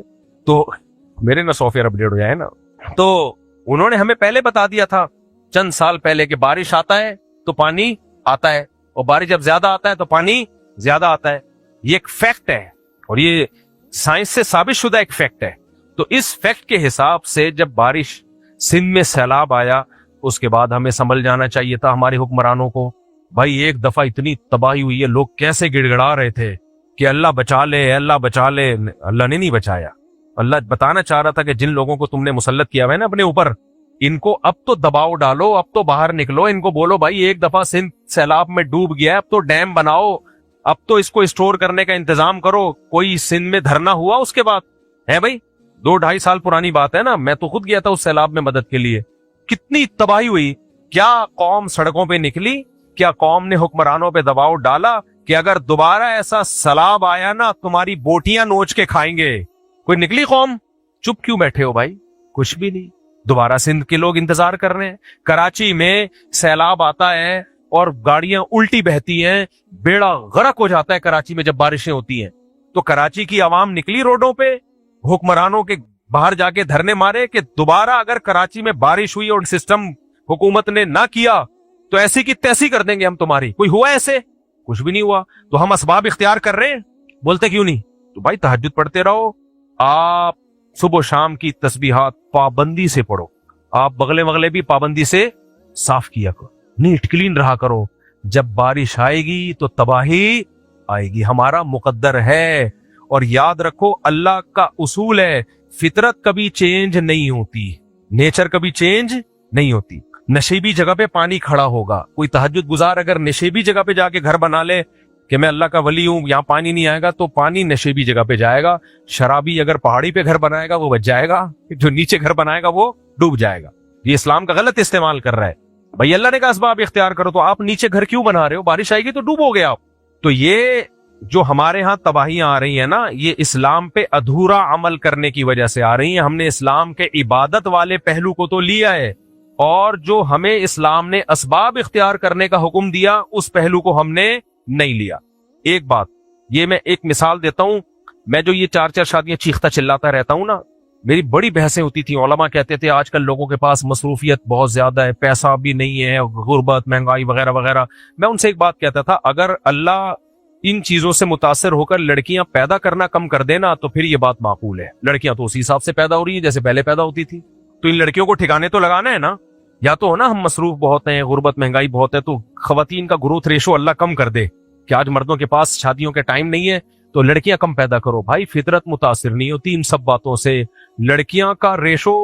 तो मेरे ना सॉफ्टवेयर अपडेट हो जाए ना, तो उन्होंने हमें पहले बता दिया था चंद साल पहले कि बारिश आता है तो पानी आता है, और बारिश जब ज्यादा आता है तो पानी ज्यादा आता है। ये एक फैक्ट है, और ये साइंस से साबित शुदा एक फैक्ट है। तो इस फैक्ट के हिसाब से जब बारिश, सिंध में सैलाब आया, उसके बाद हमें समझ जाना चाहिए था हमारे हुक्मरानों को, भाई एक दफा इतनी तबाही हुई है, लोग कैसे गिड़गिड़ा रहे थे कि अल्लाह बचा ले, अल्लाह बचा ले। अल्लाह ने नहीं बचाया। अल्लाह बताना चाह रहा था कि जिन लोगों को तुमने मुसल्लत किया हुआ है ना अपने ऊपर, इनको अब तो दबाव डालो, अब तो बाहर निकलो, इनको बोलो भाई एक दफा सिंध सैलाब में डूब गया है, अब तो डैम बनाओ, अब तो इसको स्टोर करने का इंतजाम करो। कोई सिंध में धरना हुआ उसके बाद है भाई? 2-2.5 साल पुरानी बात है ना, मैं तो खुद गया था उस सैलाब में मदद के लिए। कितनी तबाही हुई, क्या कौम सड़कों पे निकली, क्या कौम ने हुक्मरानों पे दबाव डाला कि अगर दोबारा ऐसा सैलाब आया ना तुम्हारी बोटियां नोच के खाएंगे? कोई निकली कौम? चुप क्यों बैठे हो भाई? कुछ भी नहीं। दोबारा सिंध के लोग इंतजार कर रहे हैं। कराची में सैलाब आता है और गाड़ियां उल्टी बहती हैं, बेड़ा गर्क हो जाता है कराची में जब बारिशें होती हैं। तो कराची की आवाम निकली रोडों पे, हुक्मरानों के बाहर जाके धरने मारे कि दोबारा अगर कराची में बारिश हुई और सिस्टम हुकूमत ने ना किया तो ऐसी की तैसी कर देंगे हम तुम्हारी। कोई हुआ ऐसे? कुछ भी नहीं हुआ। तो हम असबाब इख्तियार कर रहे हैं, बोलते क्यों नहीं? तो भाई तहज्जुद पढ़ते रहो, आप सुबह शाम की तस्बीहात पाबंदी से पढ़ो, आप बगले वगले भी पाबंदी से साफ किया करो, नीट क्लीन रहा करो। जब बारिश आएगी तो तबाही आएगी, हमारा मुकद्दर है। और याद रखो अल्लाह का उसूल है, फितरत कभी चेंज नहीं होती, नेचर कभी चेंज नहीं होती। नशेबी जगह पे पानी खड़ा होगा। कोई तहज्जुद गुजार अगर नशेबी जगह पे जाके घर बना ले कि मैं अल्लाह का वली हूं, यहाँ पानी नहीं आएगा, तो पानी नशेबी जगह पे जाएगा। शराबी अगर पहाड़ी पे घर बनाएगा वो बच जाएगा, जो नीचे घर बनाएगा वो डूब जाएगा। ये इस्लाम का गलत इस्तेमाल कर रहा है। भाई अल्लाह ने कहा असबाब इख्तियार करो, तो आप नीचे घर क्यों बना रहे हो? बारिश आएगी तो डूबोगे आप। तो ये जो हमारे यहाँ तबाहियां आ रही है ना, ये इस्लाम पे अधूरा अमल करने की वजह से आ रही है। हमने इस्लाम के इबादत वाले पहलू को तो लिया है, और जो हमें इस्लाम ने असबाब इख्तियार करने का हुक्म दिया उस पहलू को हमने नहीं लिया। एक बात, ये मैं एक मिसाल देता हूं। मैं जो ये 4-4 शादियां चीखता चिल्लाता रहता हूं ना, मेरी बड़ी बहसें होती थी। उलमा कहते थे आजकल लोगों के पास मसरूफियत बहुत ज्यादा है, पैसा भी नहीं है, गुर्बत, महंगाई वगैरह वगैरह। मैं उनसे एक बात कहता था, अगर अल्लाह इन चीजों से मुतासर होकर लड़कियां पैदा करना कम कर देना तो फिर ये बात माकूल है। लड़कियां तो उसी हिसाब से पैदा हो रही है जैसे पहले पैदा होती थी। तो इन लड़कियों को ठिकाने तो लगाना है ना। या तो हो ना हम मसरूफ बहुत हैं, गुर्बत महंगाई बहुत है, तो खवातीन का ग्रोथ रेशो अल्लाह कम कर दे कि आज मर्दों के पास शादियों के टाइम नहीं है तो लड़कियां कम पैदा करो। भाई फितरत मुतासिर नहीं होती इन सब बातों से। लड़कियां का रेशो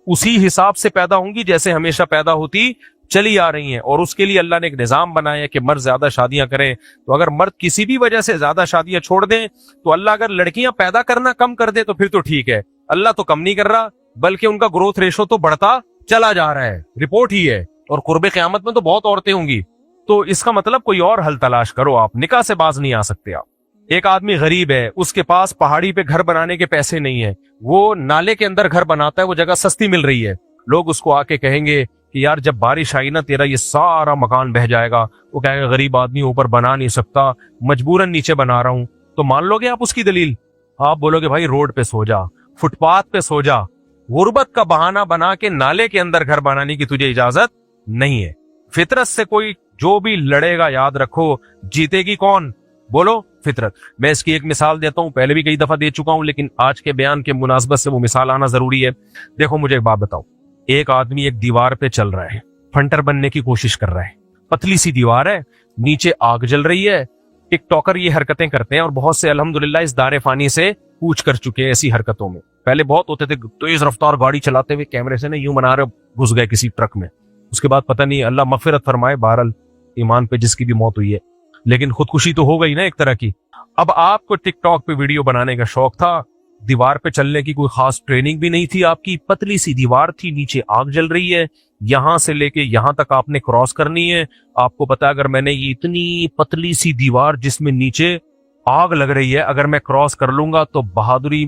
उसी हिसाब से पैदा होंगी जैसे हमेशा पैदा होती चली आ रही हैं, और उसके लिए अल्लाह ने एक निजाम बनाया है कि मर्द ज्यादा शादियां करें। तो अगर मर्द किसी भी वजह से ज्यादा शादियां छोड़ दें तो अल्लाह अगर लड़कियां पैदा करना कम कर दे तो फिर तो ठीक है। अल्लाह तो कम नहीं कर रहा बल्कि उनका ग्रोथ रेशो तो बढ़ता चला जा रहा है। रिपोर्ट ही है। और कुर्बे क़यामत में तो बहुत औरतें होंगी। तो इसका मतलब कोई और हल तलाश करो आप, निकाह से बाज नहीं आ सकते आप। एक आदमी गरीब है, उसके पास पहाड़ी पे घर बनाने के पैसे नहीं है, वो नाले के अंदर घर बनाता है, वो जगह सस्ती मिल रही है। लोग उसको आके कहेंगे कि यार जब बारिश आई ना तेरा ये सारा मकान बह जाएगा। वो कहेगा गरीब आदमी ऊपर बना नहीं सकता, मजबूरन नीचे बना रहा हूं। तो मान लोगे आप उसकी दलील? आप बोलोगे भाई रोड पे सो जा, फुटपाथ पे सो जा। गुर्बत का बहाना बना के नाले के अंदर घर बनाने की तुझे इजाजत नहीं है। फितरत से कोई जो भी लड़ेगा, याद रखो जीतेगी कौन? बोलो फितरत। मैं इसकी एक मिसाल देता हूं, पहले भी कई दफा दे चुका हूं, लेकिन आज के बयान के मुनासबत से वो मिसाल आना जरूरी है। देखो मुझे एक बात बताओ, एक आदमी एक दीवार पे चल रहा है, फंटर बनने की कोशिश कर रहा है, पतली सी दीवार है, नीचे आग जल रही है। टिकटॉकर ये हरकतें करते हैं और बहुत से अल्हम्दुलिल्लाह इस दारे फानी से कूच कर चुके हैं ऐसी हरकतों में। पहले बहुत होते थे तेज रफ्तार गाड़ी चलाते हुए कैमरे से ना यूं बना रहे, घुस गए किसी ट्रक में, उसके बाद पता नहीं, अल्लाह मगफिरत फरमाए बहरहाल ईमान पे जिसकी भी मौत हुई है, लेकिन खुदकुशी तो हो गई ना एक तरह की। अब आपको टिकटॉक पे वीडियो बनाने का शौक था, दीवार पे चलने की कोई खास ट्रेनिंग भी नहीं थी आपकी, पतली सी दीवार थी, नीचे आग जल रही है, यहां से लेके यहां तक आपने क्रॉस करनी है। आपको पता है अगर मैंने ये इतनी पतली सी दीवार जिसमें नीचे आग लग रही है अगर मैं क्रॉस कर लूंगा तो बहादुरी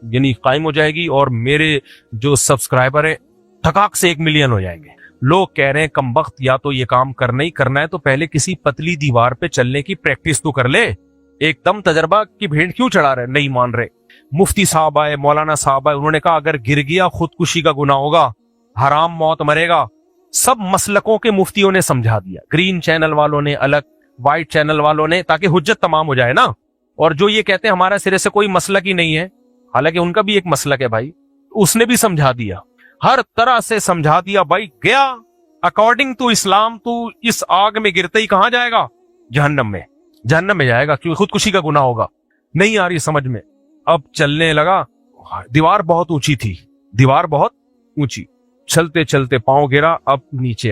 यानी कायम हो जाएगी और मेरे जो सब्सक्राइबर है ठकाक से 1 मिलियन हो जाएंगे। लोग कह रहे हैं कमबख्त, या तो ये काम करना ही करना है तो पहले किसी पतली दीवार पे चलने की प्रैक्टिस तो कर ले। एकदम तजर्बा की भेंट क्यों चढ़ा रहे? नहीं मान रहे। मुफ्ती साहब आए, मौलाना साहब आए, उन्होंने कहा अगर गिर गया खुदकुशी का गुनाह होगा, हराम मौत मरेगा। सब मसलकों के मुफ्तियों ने समझा दिया, ग्रीन चैनल वालों ने अलग, व्हाइट चैनल वालों ने, ताकि हुज्जत तमाम हो जाए ना। और जो ये कहते हैं हमारा सिरे से कोई मसलक ही नहीं है, हालांकि उनका भी एक मसलक है भाई, उसने भी समझा दिया, हर तरह से समझा दिया। भाई गया अकॉर्डिंग टू इस्लाम, तू इस आग में गिरते ही कहां जाएगा? जहन्नम में। जहन्नम में जाएगा क्योंकि खुदकुशी का गुनाह होगा। नहीं आ रही समझ में। अब चलने लगा, दीवार बहुत ऊंची थी, दीवार बहुत ऊंची, चलते चलते पांव गिरा, अब नीचे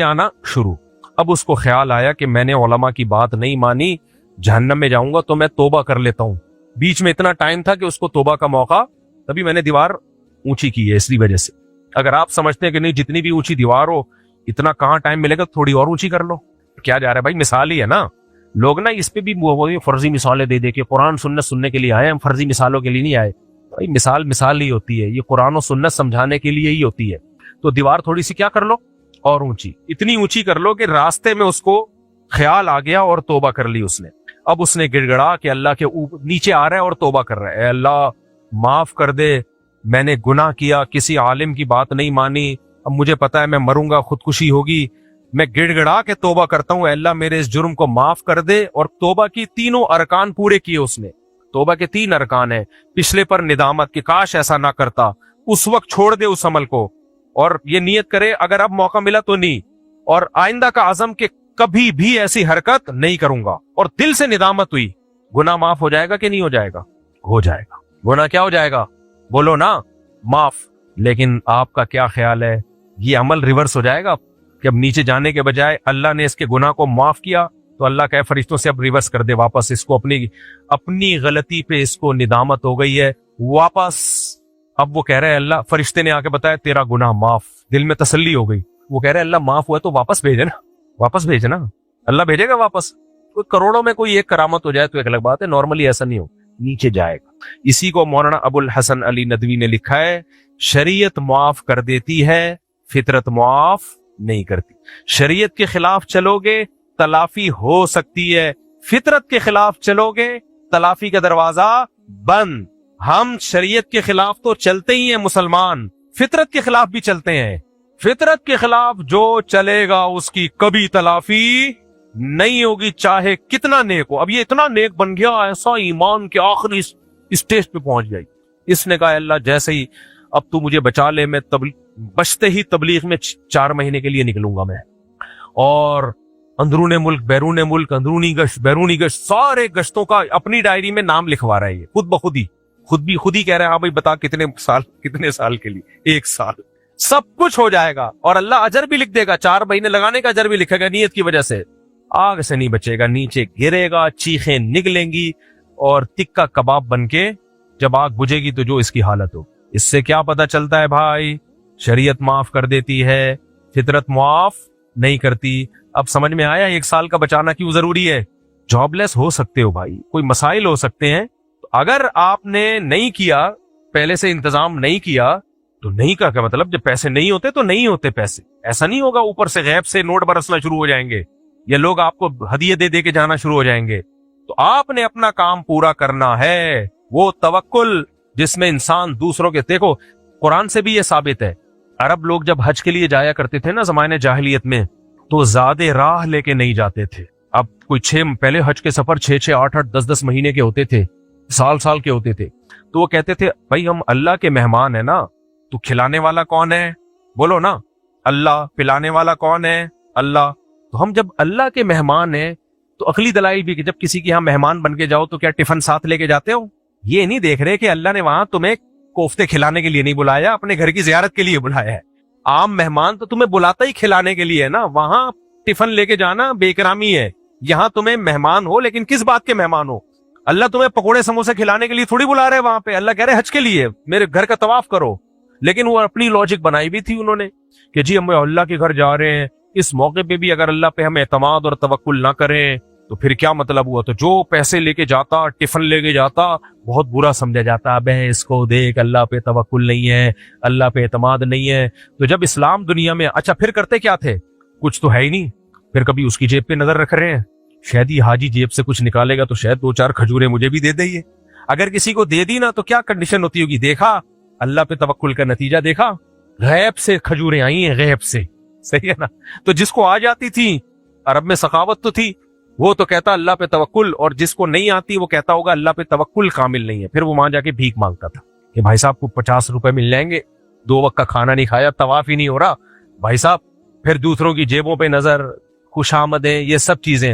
आना शुरू। अब उसको ख्याल आया कि मैंने उलमा की बात नहीं मानी, जहन्नम में जाऊंगा तो मैं तोबा कर लेता हूं। बीच में इतना टाइम था कि उसको तोबा का मौका, तभी मैंने दीवार ऊंची की है इसी वजह से। अगर आप समझते हैं कि नहीं जितनी भी ऊंची दीवार हो इतना कहां टाइम मिलेगा, थोड़ी और ऊंची कर लो, क्या जा रहा है भाई? मिसाल ही है ना। लोग ना इस पे भी फर्जी मिसालें दे दे के कुरान सुन्नत सुनने के लिए आए, हम फर्जी मिसालों के लिए नहीं आए भाई। मिसाल ही होती है, ये कुरान और सुन्नत समझाने के लिए ही होती है। तो दीवार थोड़ी सी क्या कर लो और ऊंची, इतनी ऊंची कर लो कि रास्ते में उसको ख्याल आ गया और तोबा कर ली उसने। अब उसने गिड़गड़ा कि अल्लाह के ऊपर नीचे आ रहा है और तोबा कर रहा है, अल्लाह माफ कर दे, मैंने गुनाह किया, किसी आलिम की बात नहीं मानी, अब मुझे पता है मैं मरूंगा, खुदकुशी होगी, मैं गिड़गड़ा के तोबा करता हूं, अल्लाह मेरे इस जुर्म को माफ कर दे। और तोबा की तीनों अरकान पूरे किए उसने। तोबा के 3 अरकान है, पिछले पर निदामत कि काश ऐसा ना करता, उस वक्त छोड़ दे उस अमल को, और ये नियत करे अगर अब मौका मिला तो नहीं, और आइंदा का आजम के कभी भी ऐसी हरकत नहीं करूंगा, और दिल से निदामत हुई। गुनाह माफ हो जाएगा कि नहीं हो जाएगा? हो जाएगा। गुनाह क्या हो जाएगा? बोलो ना, माफ। लेकिन आपका क्या ख्याल है? ये अमल रिवर्स हो जाएगा कि अब नीचे जाने के बजाय अल्लाह ने इसके गुनाह को माफ किया तो अल्लाह कहे फरिश्तों से अब रिवर्स कर दे वापस इसको, अपनी गलती पे इसको निदामत हो गई है वापस। अब वो कह रहे हैं अल्लाह, फरिश्ते ने आके बताया तेरा गुनाह माफ, दिल में तसल्ली हो गई। वो कह रहे हैं अल्लाह माफ हुआ तो वापस भेजना, वापस भेजना, अल्लाह भेजेगा वापस। कोई करोड़ों में कोई एक करामत हो जाए तो एक अलग बात है, नॉर्मली ऐसा नहीं हो, नीचे जाएगा। इसी को मौलाना अबुल हसन अली नदवी ने लिखा है, शरीयत मुआफ कर देती है, फितरत मुआफ नहीं करती। शरीयत के खिलाफ चलोगे तलाफी हो सकती है, फितरत के खिलाफ चलोगे तलाफी का दरवाजा बंद। हम शरीयत के खिलाफ तो चलते ही हैं मुसलमान, फितरत के खिलाफ भी चलते हैं। फितरत के खिलाफ जो चलेगा उसकी कभी तलाफी नहीं होगी, चाहे कितना नेक हो। अब ये इतना नेक बन गया, ऐसा ईमान के आखिरी स्टेज पे पहुंच गई। इसने कहा अल्लाह जैसे ही अब तू मुझे बचा ले, मैं बचते ही तबलीग में 4 महीने के लिए निकलूंगा मैं, और अंदरूनी मुल्क बैरूनी मुल्क, अंदरूनी गश्त बैरूनी गश्त, सारे गश्तों का अपनी डायरी में नाम लिखवा रहा है ये खुद ब खुद ही, खुद ही कह रहा है हाँ भाई बता कितने साल के लिए, 1 साल, सब कुछ हो जाएगा। और अल्लाह अजर भी लिख देगा, 4 महीने लगाने का अजर भी लिखेगा नीयत की वजह से। आग से नहीं बचेगा, नीचे गिरेगा, चीखें निकलेंगी और तिक्का कबाब बनके जब आग बुझेगी तो जो इसकी हालत हो। इससे क्या पता चलता है भाई, शरीयत माफ कर देती है, फितरत माफ नहीं करती। अब समझ में आया 1 साल का बचाना क्यों जरूरी है। जॉबलेस हो सकते हो भाई, कोई मसाइल हो सकते हैं, तो अगर आपने नहीं किया, पहले से इंतजाम नहीं किया तो नहीं का क्या मतलब, जब पैसे नहीं होते तो नहीं होते पैसे। ऐसा नहीं होगा ऊपर से गैब से नोट बरसना शुरू हो जाएंगे या लोग आपको हदिये दे दे के जाना शुरू हो जाएंगे। तो आपने अपना काम पूरा करना है, वो तवक्कुल जिसमें इंसान दूसरों के, देखो कुरान से भी ये साबित है, अरब लोग जब हज के लिए जाया करते थे ना जमाने जाहिलियत में, तो ज्यादा राह लेके नहीं जाते थे। अब कोई पहले हज के सफर 6-6, 8-8, 10-10 महीने के होते थे, साल के होते थे। तो वो कहते थे भाई हम अल्लाह के मेहमान है ना, तो खिलाने वाला कौन है, बोलो ना अल्लाह, पिलाने वाला कौन है, अल्लाह। तो हम जब अल्लाह के मेहमान हैं तो अकली दलाइल भी कि जब किसी के यहाँ मेहमान बन के जाओ तो क्या टिफिन साथ लेके जाते हो। ये नहीं देख रहे कि अल्लाह ने वहां तुम्हें कोफ्ते खिलाने के लिए नहीं बुलाया, अपने घर की जियारत के लिए बुलाया है। आम मेहमान तो तुम्हें बुलाता ही खिलाने के लिए है ना, वहां टिफिन लेके जाना बेकरामी है। यहाँ तुम्हें मेहमान हो, लेकिन किस बात के मेहमान हो। अल्लाह तुम्हें पकोड़े समोसे खिलाने के लिए थोड़ी बुला रहे वहां पे, अल्लाह कह रहे हज के लिए मेरे घर का तवाफ करो। लेकिन वो अपनी लॉजिक बनाई भी थी उन्होंने कि जी हम अल्लाह के घर जा रहे हैं, इस मौके पे भी अगर अल्लाह पे हम एतमाद और तवक्कुल ना करें तो फिर क्या मतलब हुआ। तो जो पैसे लेके जाता, टिफिन लेके जाता, बहुत बुरा समझा जाता, अबे इसको देख अल्लाह पे तवक्कुल नहीं है, अल्लाह पे एतमाद नहीं है। तो जब इस्लाम दुनिया में, अच्छा फिर करते क्या थे, कुछ तो है ही नहीं, फिर कभी उसकी जेब पे नजर रख रहे हैं, शायद ये हाजी जेब से कुछ निकालेगा तो शायद 2-4 खजूरें मुझे भी दे दे। अगर किसी को दे दी ना तो क्या कंडीशन होती होगी, देखा अल्लाह पे तवक्कुल का नतीजा देखा, गैब से खजूरें आई हैं, गैब से, सही है ना। तो जिसको आ जाती थी, अरब में सखावत तो थी, वो तो कहता अल्लाह पे तवक्कुल, और जिसको नहीं आती वो कहता होगा अल्लाह पे तवक्कुल कामिल नहीं है। फिर वो वहां जाके भीख मांगता था कि भाई साहब को 50 रुपए मिल जाएंगे, 2 वक्त का खाना नहीं खाया, तवाफ ही नहीं हो रहा भाई साहब। फिर दूसरों की जेबों पे नजर, खुशामदें, ये सब चीजें।